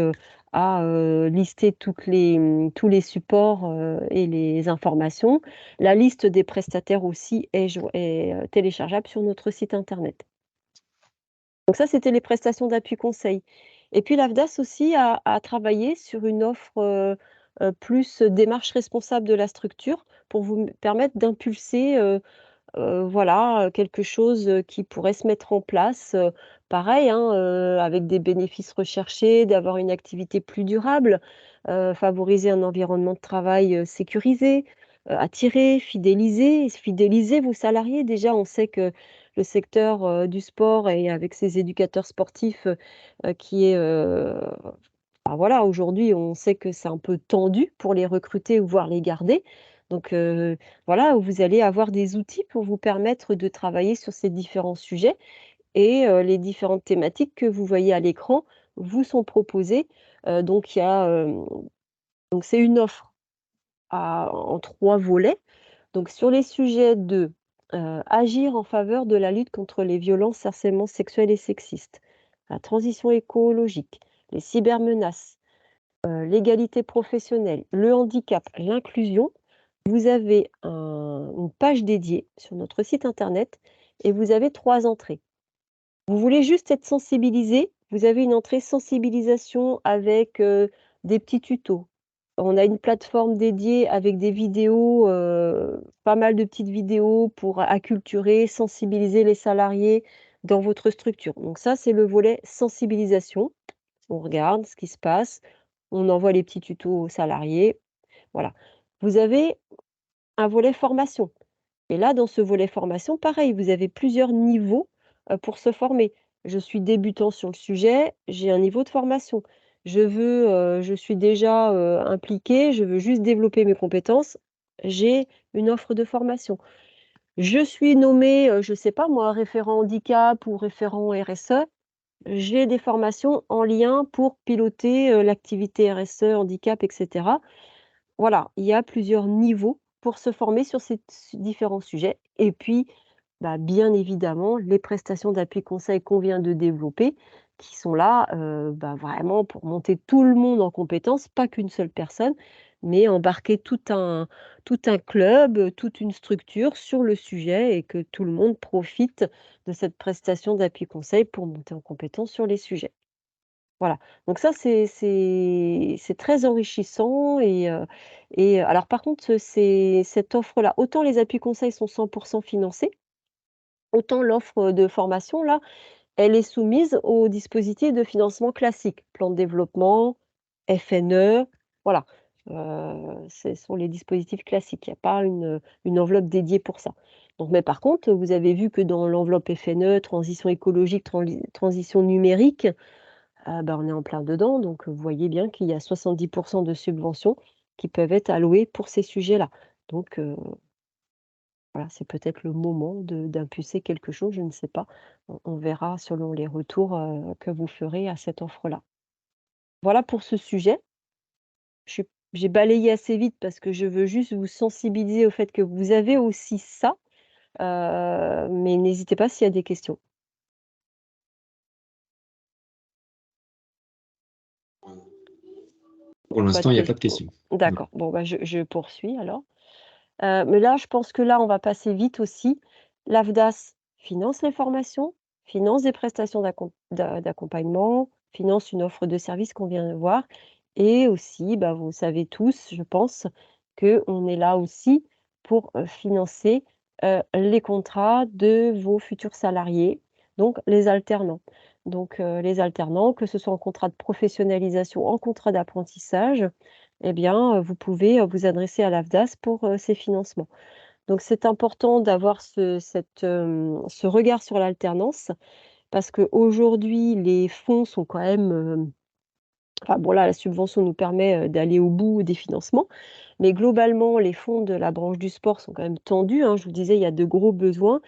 [SPEAKER 1] a, listé tous les supports, et les informations. La liste des prestataires aussi est téléchargeable sur notre site internet. Donc ça, c'était les prestations d'appui conseil et puis l'AFDAS aussi a travaillé sur une offre, plus démarche responsable de la structure pour vous permettre d'impulser, voilà, quelque chose, qui pourrait se mettre en place, pareil, hein, avec des bénéfices recherchés, d'avoir une activité plus durable, favoriser un environnement de travail, sécurisé, attirer, fidéliser vos salariés. Déjà, on sait que le secteur, du sport et avec ses éducateurs sportifs, qui est, bah, voilà, aujourd'hui, on sait que c'est un peu tendu pour les recruter ou voire les garder. Donc, voilà, vous allez avoir des outils pour vous permettre de travailler sur ces différents sujets et les différentes thématiques que vous voyez à l'écran vous sont proposées. Donc il y a, donc c'est une offre en 3 volets. Donc sur les sujets de, agir en faveur de la lutte contre les violences, harcèlements sexuels et sexistes, la transition écologique, les cybermenaces, l'égalité professionnelle, le handicap, l'inclusion, vous avez une page dédiée sur notre site internet et vous avez 3 entrées. Vous voulez juste être sensibilisé, vous avez une entrée sensibilisation avec, des petits tutos. On a une plateforme dédiée avec des vidéos, pas mal de petites vidéos pour acculturer, sensibiliser les salariés dans votre structure. Donc ça, c'est le volet sensibilisation. On regarde ce qui se passe, on envoie les petits tutos aux salariés, voilà. Vous avez un volet formation et là, dans ce volet formation, pareil, vous avez plusieurs niveaux, pour se former. Je suis débutant sur le sujet, j'ai un niveau de formation. Je suis déjà, impliquée, je veux juste développer mes compétences, j'ai une offre de formation. Je suis nommée, je ne sais pas moi, référent handicap ou référent RSE, j'ai des formations en lien pour piloter, l'activité RSE, handicap et cetera. Voilà, il y a plusieurs niveaux pour se former sur ces différents sujets et puis, bah, bien évidemment, les prestations d'appui conseil qu'on vient de développer qui sont là, bah, vraiment pour monter tout le monde en compétences, pas qu'une seule personne, mais embarquer tout un club, toute une structure sur le sujet et que tout le monde profite de cette prestation d'appui conseil pour monter en compétences sur les sujets. Voilà, donc ça c'est très enrichissant et alors par contre, c'est cette offre-là, autant les appuis conseils sont 100 financés, autant l'offre de formation là, elle est soumise au dispositif de financement classique, plan de développement, FNE, voilà. Ce sont les dispositifs classiques. Il y a pas une enveloppe dédiée pour ça. Donc mais par contre, vous avez vu que dans l'enveloppe FNE, transition écologique, transition numérique, bah, on est en plein dedans, donc vous voyez bien qu'il y a 70 de subventions qui peuvent être allouées pour ces sujets-là. Donc voilà, c'est peut-être le moment d'impulser quelque chose, je ne sais pas. On verra selon les retours, que vous ferez à cette offre-là. Voilà pour ce sujet. Je suis j'ai balayé assez vite parce que je veux juste vous sensibiliser au fait que vous avez aussi ça, mais n'hésitez pas s'il y a des questions.
[SPEAKER 3] Pour l'instant, il n'y a pas de questions.
[SPEAKER 1] D'accord, bon, bah, je poursuis alors. Mais là, je pense que là, on va passer vite aussi. L'AFDAS finance les formations, finance des prestations d'accompagnement, finance une offre de service qu'on vient de voir et aussi, bah, vous savez tous, je pense, qu'on est là aussi pour, financer, les contrats de vos futurs salariés. donc les alternants. Donc les alternants, que ce soit en contrat de professionnalisation, en contrat d'apprentissage, eh bien, vous pouvez, vous adresser à l'AFDAS pour, ces financements. Donc c'est important d'avoir ce regard sur l'alternance parce qu'aujourd'hui, les fonds sont quand même, enfin bon là, la subvention nous permet, d'aller au bout des financements, mais globalement, les fonds de la branche du sport sont quand même tendus, hein. Je vous disais, il y a de gros besoins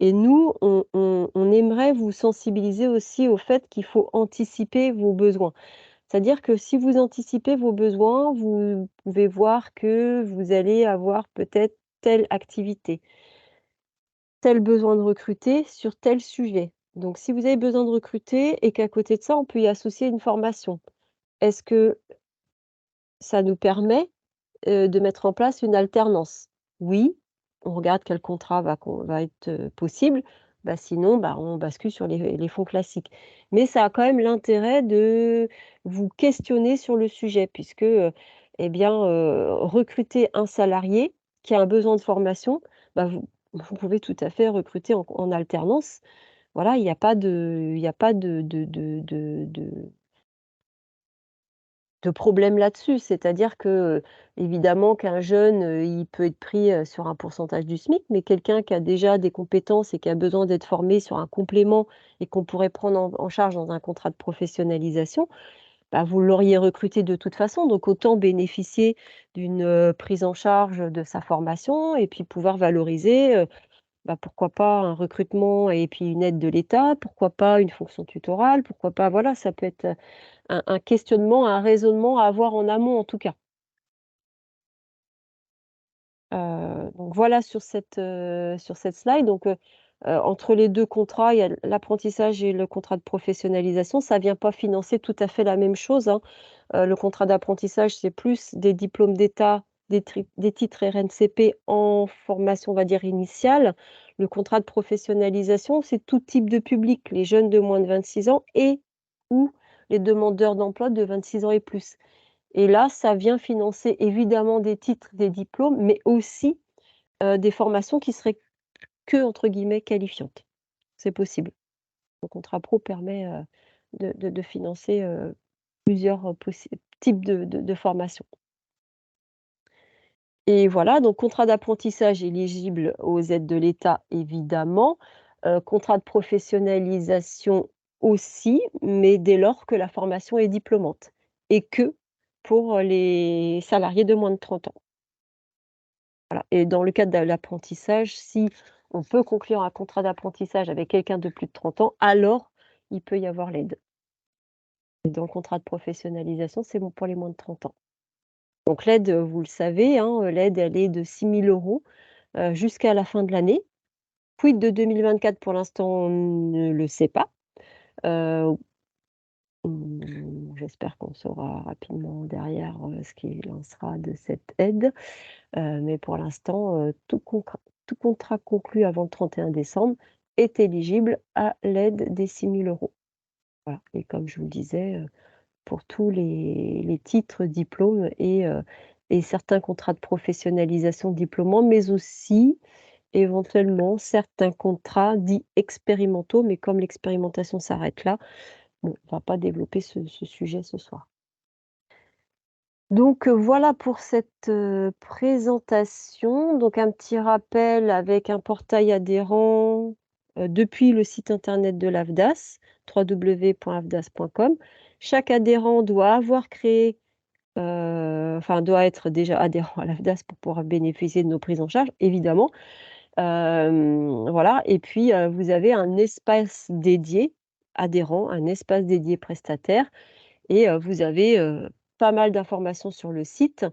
[SPEAKER 1] et nous, on aimerait vous sensibiliser aussi au fait qu'il faut anticiper vos besoins. C'est-à-dire que si vous anticipez vos besoins, vous pouvez voir que vous allez avoir peut-être telle activité, tel besoin de recruter sur tel sujet. Donc si vous avez besoin de recruter et qu'à côté de ça, on peut y associer une formation, est-ce que ça nous permet, de mettre en place une alternance? Oui, on regarde quel contrat va être, possible, bah, sinon, bah, on bascule sur les fonds classiques. Mais ça a quand même l'intérêt de vous questionner sur le sujet puisque, eh bien, recruter un salarié qui a un besoin de formation, bah, vous pouvez tout à fait recruter en alternance. Voilà, il y a pas de problème là-dessus. C'est-à-dire que, évidemment qu'un jeune, il peut être pris, sur un pourcentage du SMIC, mais quelqu'un qui a déjà des compétences et qui a besoin d'être formé sur un complément et qu'on pourrait prendre en charge dans un contrat de professionnalisation, bah, vous l'auriez recruté de toute façon, donc autant bénéficier d'une, prise en charge de sa formation et puis pouvoir valoriser, bah, pourquoi pas un recrutement et puis une aide de l'État, pourquoi pas une fonction tutorale, pourquoi pas voilà, ça peut être, un questionnement, un raisonnement à avoir en amont en tout cas. Donc voilà sur cette slide donc entre les 2 contrats, il y a l'apprentissage et le contrat de professionnalisation. Ça vient pas financer tout à fait la même chose, hein. Le contrat d'apprentissage, c'est plus des diplômes d'État, des titres RNCP en formation, on va dire initiale. Le contrat de professionnalisation, c'est tout type de public, les jeunes de moins de 26 ans et ou les demandeurs d'emploi de 26 ans et plus. Et là, ça vient financer évidemment des titres, des diplômes, mais aussi, des formations qui seraient que entre guillemets «qualifiantes». C'est possible. Le contrat pro permet, de financer, plusieurs, types de formations. Et voilà, donc contrat d'apprentissage éligible aux aides de l'État évidemment, contrat de professionnalisation aussi, mais dès lors que la formation est diplômante et que pour, les salariés de moins de 30 ans. Voilà et dans le cadre de l'apprentissage, si on peut conclure un contrat d'apprentissage avec quelqu'un de plus de 30 ans, alors il peut y avoir l'aide. Et dans le contrat de professionnalisation, c'est bon pour les moins de 30 ans. Donc l'aide, vous le savez, hein, l'aide, elle est de 6 000 € jusqu'à la fin de l'année. Quid de 2024 pour l'instant, on ne le sait pas. Heu, j'espère qu'on saura rapidement derrière, ce qu'il en sera de cette aide. Mais pour l'instant, tout contrat conclu avant le 31 décembre est éligible à l'aide des 6 000 €. Voilà et comme je vous le disais, pour tous les titres, diplômes et certains contrats de professionnalisation diplômants, mais aussi éventuellement certains contrats dits expérimentaux, mais comme l'expérimentation s'arrête là, bon, on va pas développer ce sujet ce soir. Donc, voilà pour cette, présentation. Donc un petit rappel avec un portail adhérent, depuis le site internet de l'AFDAS, www.afdas.com. Chaque adhérent doit avoir créé, enfin doit être déjà adhérent à l'AFDAS pour pouvoir bénéficier de nos prises en charge, évidemment. Voilà et puis, vous avez un espace dédié adhérent, un espace dédié prestataire et vous avez, pas mal d'informations sur le site.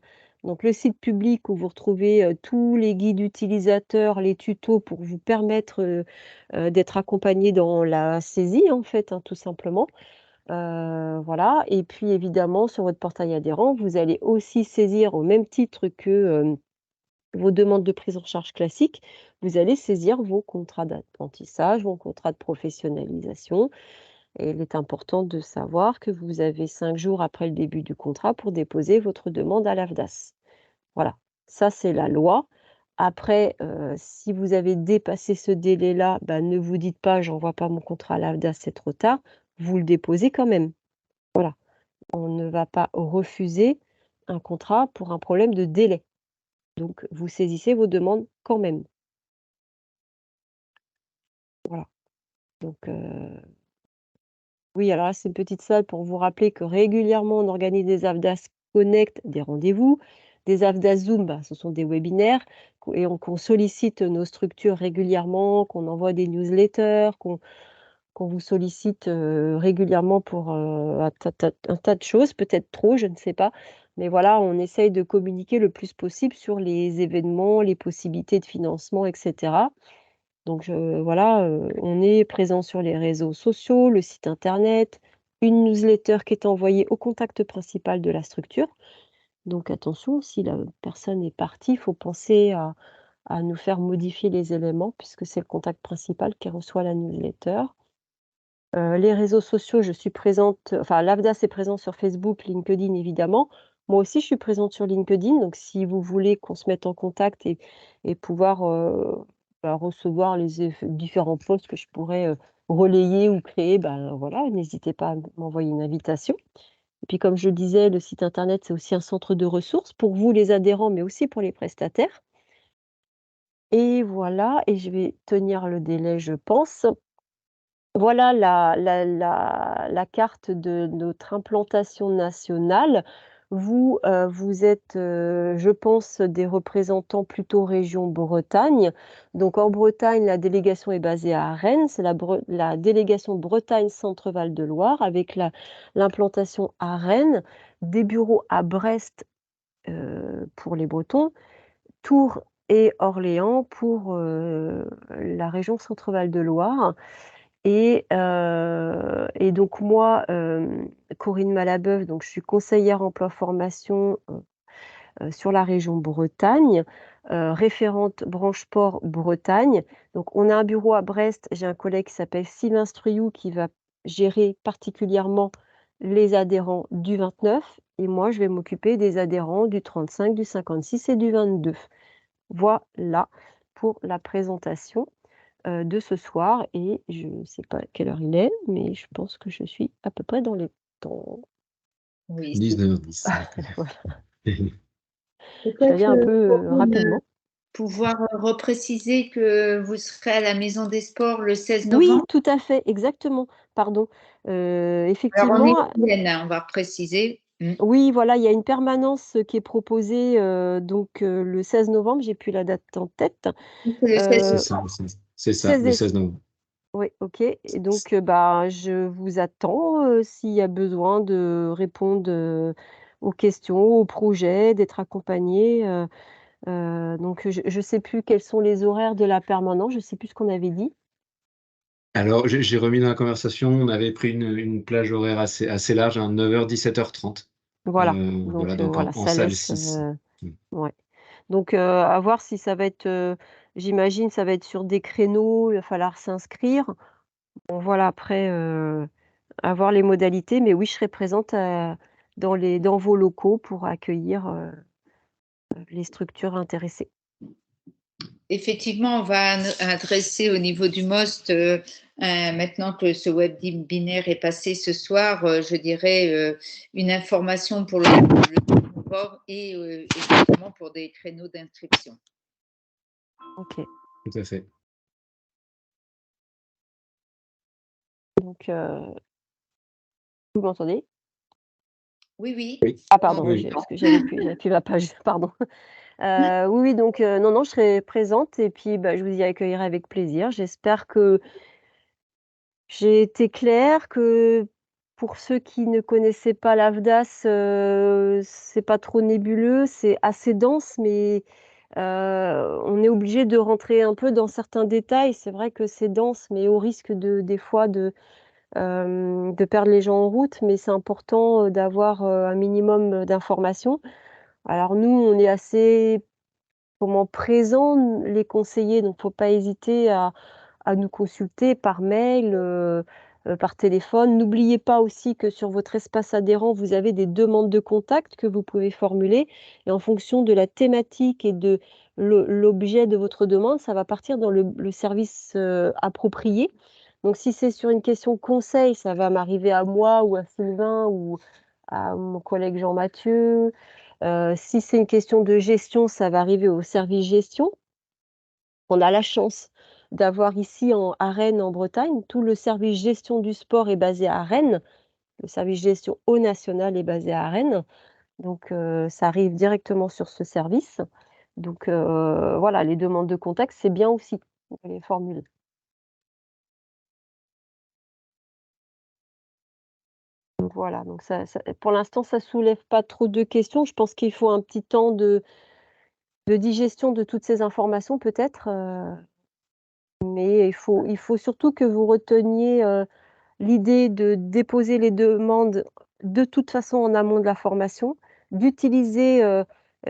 [SPEAKER 1] Donc le site public où vous retrouvez, tous les guides utilisateurs, les tutos pour vous permettre, d'être accompagné dans la saisie en fait, hein, tout simplement. Voilà et puis évidemment sur votre portail adhérent, vous allez aussi saisir au même titre que, vos demandes de prise en charge classiques, vous allez saisir vos contrats d'apprentissage, vos contrats de professionnalisation et il est important de savoir que vous avez 5 jours après le début du contrat pour déposer votre demande à l'AFDAS. Voilà, ça c'est la loi. Après, si vous avez dépassé ce délai-là, bah, ne vous dites pas: «J'envoie pas mon contrat à l'AFDA, c'est trop tard». Vous le déposez quand même. Voilà. On ne va pas refuser un contrat pour un problème de délai. Donc vous saisissez vos demandes quand même. Voilà. Donc oui, alors là, c'est une petite salle pour vous rappeler que régulièrement, on organise des AFDAS Connect, des rendez-vous. Des AFDAS Zoom, bah, ce sont des webinaires qu'on sollicite nos structures régulièrement, qu'on envoie des newsletters, qu'on vous sollicite, régulièrement pour, un tas de choses, peut-être trop, je ne sais pas. Mais voilà, on essaye de communiquer le plus possible sur les événements, les possibilités de financement et cetera. Donc voilà, on est présent sur les réseaux sociaux, le site internet, une newsletter qui est envoyée au contact principal de la structure. Donc attention, si la personne est partie, il faut penser à nous faire modifier les éléments puisque c'est le contact principal qui reçoit la newsletter. Les réseaux sociaux, je suis présente, enfin l'AFDAS est présent sur Facebook, LinkedIn évidemment. Moi aussi je suis présente sur LinkedIn, donc si vous voulez qu'on se mette en contact et pouvoir, bah, recevoir les différents posts que je pourrais, relayer ou créer, ben, voilà, n'hésitez pas à m'envoyer une invitation. Et puis comme je le disais, le site internet, c'est aussi un centre de ressources pour vous les adhérents, mais aussi pour les prestataires. Et voilà, et je vais tenir le délai, je pense. Voilà la carte de notre implantation nationale. Vous, vous êtes, je pense, des représentants plutôt région Bretagne. Donc en Bretagne, la délégation est basée à Rennes, c'est la délégation Bretagne Centre-Val de Loire avec l'implantation à Rennes, des bureaux à Brest, pour les Bretons, Tours et Orléans pour, la région Centre-Val de Loire. Et donc moi, Corinne Malabeuf, donc je suis conseillère emploi formation, sur la région Bretagne, référente branche sport Bretagne. Donc on a un bureau à Brest, j'ai un collègue qui s'appelle Sylvain Struyou qui va gérer particulièrement les adhérents du 29 et moi je vais m'occuper des adhérents du 35, du 56 et du 22. Voilà pour la présentation de ce soir et je ne sais pas quelle heure il est, mais je pense que je suis à peu près dans les temps.
[SPEAKER 2] Oui,
[SPEAKER 3] 19h10.
[SPEAKER 1] Voilà, je
[SPEAKER 2] peut-être
[SPEAKER 1] vais un peu,
[SPEAKER 2] Corinne,
[SPEAKER 1] rapidement.
[SPEAKER 2] pouvoir repréciser que vous serez à la Maison des Sports le 16
[SPEAKER 1] Oui,
[SPEAKER 2] novembre.
[SPEAKER 1] tout à fait, exactement, pardon.
[SPEAKER 2] Alors on est
[SPEAKER 1] Effectivement,
[SPEAKER 2] en Vienne, hein, on va préciser.
[SPEAKER 1] oui, voilà, il y a une permanence, qui est proposée, donc le 16 novembre, j'ai plus la date en tête.
[SPEAKER 2] C'est le 16
[SPEAKER 3] C'est ça,
[SPEAKER 1] 16
[SPEAKER 3] le
[SPEAKER 1] déc
[SPEAKER 3] 16 novembre.
[SPEAKER 1] Oui, OK et donc bah, je vous attends, s'il y a besoin de répondre, aux questions, aux projets, d'être accompagné, donc je sais plus quels sont les horaires de la permanence, je sais plus ce qu'on avait dit.
[SPEAKER 3] Alors, j'ai remis dans la conversation, on avait pris une plage horaire assez large, hein, 9h, 17h30.
[SPEAKER 1] Voilà,
[SPEAKER 3] Voilà,
[SPEAKER 1] donc
[SPEAKER 3] donc
[SPEAKER 1] voilà,
[SPEAKER 3] en
[SPEAKER 1] ça
[SPEAKER 3] salle
[SPEAKER 1] laisse,
[SPEAKER 3] 6.
[SPEAKER 1] ouais. Donc à voir si ça va être, j'imagine ça va être sur des créneaux, il va falloir s'inscrire. Bon voilà après, à voir les modalités, mais oui, je serai présente, dans vos locaux pour accueillir, les structures intéressées.
[SPEAKER 2] Effectivement, on va adresser au niveau du MOST, maintenant que ce webinaire est passé ce soir, je dirais une information pour le novembre et effectivement pour des créneaux d'inscription.
[SPEAKER 1] OK.
[SPEAKER 3] Tout à fait.
[SPEAKER 1] Donc vous m'entendez?
[SPEAKER 2] Oui, oui.
[SPEAKER 3] Oui.
[SPEAKER 1] Ah pardon, oui,
[SPEAKER 3] Oui.
[SPEAKER 1] parce que j'avais plus ma page, pardon. Oui, oui, donc non, non, je serai présente et puis, bah, je vous y accueillerai avec plaisir. J'espère que j'ai été claire, que pour ceux qui ne connaissaient pas l'AFDAS, c'est pas trop nébuleux, c'est assez dense, mais on est obligé de rentrer un peu dans certains détails. C'est vrai que c'est dense, mais au risque des fois de perdre les gens en route, mais c'est important, d'avoir, un minimum, d'informations. Alors nous, on est assez, comment, présents, les conseillers, donc faut pas hésiter à nous consulter par mail, par téléphone. N'oubliez pas aussi que sur votre espace adhérent, vous avez des demandes de contact que vous pouvez formuler et en fonction de la thématique et de l'objet de votre demande, ça va partir dans le service, approprié. Donc si c'est sur une question conseil, ça va m'arriver à moi ou à Sylvain ou à mon collègue Jean-Mathieu. Si c'est une question de gestion, ça va arriver au service gestion. On a la chance d'avoir ici à Rennes, en Bretagne, tout le service gestion du sport est basé à Rennes. Le service gestion au national est basé à Rennes. Donc ça arrive directement sur ce service. Donc voilà, les demandes de contact, c'est bien aussi de les formuler. Donc voilà, donc ça pour l'instant, ça soulève pas trop de questions. Je pense qu'il faut un petit temps de digestion de toutes ces informations peut-être, mais il faut surtout que vous reteniez, l'idée de déposer les demandes de toute façon en amont de la formation, d'utiliser,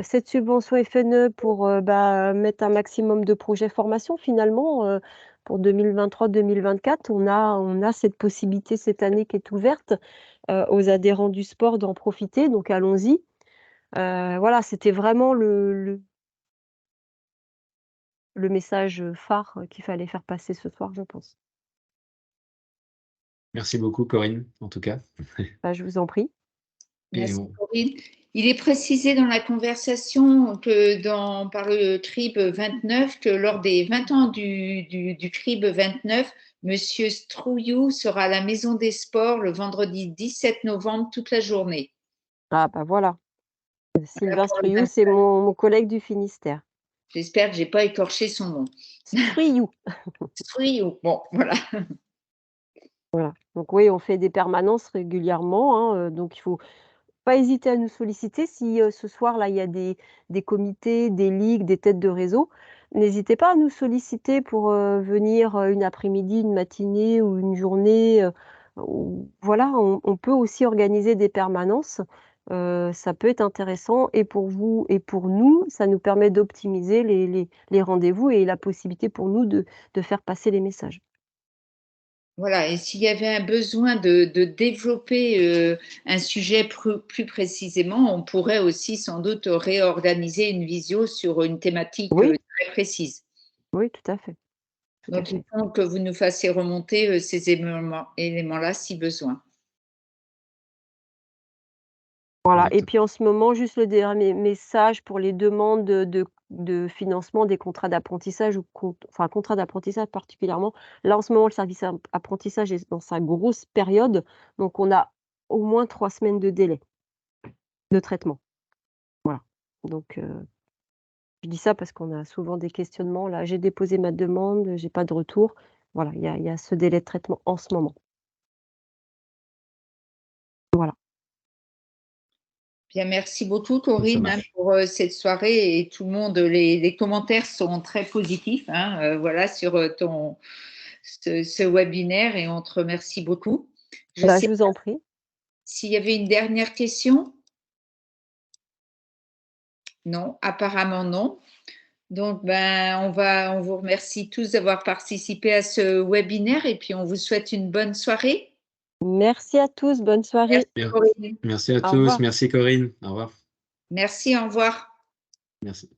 [SPEAKER 1] cette subvention FNE pour, mettre un maximum de projets formation finalement, pour 2023-2024. On a cette possibilité cette année qui est ouverte, aux adhérents du sport d'en profiter, donc allons-y. Voilà, c'était vraiment le message, phare, qu'il fallait faire passer ce soir, je pense.
[SPEAKER 3] Merci beaucoup, Corinne, en tout cas.
[SPEAKER 1] Bah, je vous en prie.
[SPEAKER 2] Merci,
[SPEAKER 3] on-
[SPEAKER 2] Corinne. Il est précisé dans la conversation par le CRIB 29 que lors des 20 ans du CRIB 29, Monsieur Strouillou sera à la Maison des Sports le vendredi 17 novembre toute la journée.
[SPEAKER 1] Ah bah, voilà. Sylvain
[SPEAKER 2] pour les
[SPEAKER 1] Struyou, c'est mon collègue du Finistère.
[SPEAKER 2] J'espère que je n'ai pas écorché son nom.
[SPEAKER 1] Struyou.
[SPEAKER 2] Strouillou, bon, voilà.
[SPEAKER 1] Voilà. Donc oui, on fait des permanences régulièrement, hein, donc il faut pas hésiter à nous solliciter si, ce soir-là, il y a des comités, des ligues, des têtes de réseau. N'hésitez pas à nous solliciter pour, venir, une après-midi, une matinée ou une journée, ou voilà, on peut aussi organiser des permanences. Ça peut être intéressant et pour vous et pour nous, ça nous permet d'optimiser les rendez-vous et la possibilité pour nous de faire passer les messages.
[SPEAKER 2] Voilà, et s'il y avait un besoin de développer un sujet plus précisément, on pourrait aussi sans doute réorganiser une visio sur une thématique
[SPEAKER 1] Oui,
[SPEAKER 2] très précise.
[SPEAKER 1] oui, tout à fait. Tout à
[SPEAKER 2] Donc, il
[SPEAKER 1] fait.
[SPEAKER 2] faut que vous nous fassiez remonter ces éléments-là si besoin.
[SPEAKER 1] Voilà et
[SPEAKER 3] Exactement.
[SPEAKER 1] puis en ce moment, juste le dernier message pour les demandes de financement des contrats d'apprentissage ou contrats d'apprentissage particulièrement. Là, en ce moment, le service apprentissage est dans sa grosse période, donc on a au moins 3 semaines de délai de traitement. Voilà, donc je dis ça parce qu'on a souvent des questionnements. Là, j'ai déposé ma demande, j'ai pas de retour. Voilà, il y a ce délai de traitement en ce moment. Voilà.
[SPEAKER 2] Bien, merci beaucoup,
[SPEAKER 3] Ça
[SPEAKER 2] Corinne,
[SPEAKER 3] marche.
[SPEAKER 2] pour cette soirée et tout le monde. Les commentaires sont très positifs, voilà, sur ce webinaire et on te remercie beaucoup. Je
[SPEAKER 1] Bah,
[SPEAKER 2] sais
[SPEAKER 1] je vous en prie.
[SPEAKER 2] s'il y avait une dernière question. Non, apparemment non. Donc, on vous remercie tous d'avoir participé à ce webinaire et puis on vous souhaite une bonne soirée.
[SPEAKER 1] Merci à tous, bonne soirée.
[SPEAKER 2] Merci, Corinne.
[SPEAKER 3] Merci à
[SPEAKER 1] Au
[SPEAKER 3] tous.
[SPEAKER 1] revoir.
[SPEAKER 3] Merci, Corinne. Au revoir.
[SPEAKER 2] Merci, au revoir.
[SPEAKER 3] Merci.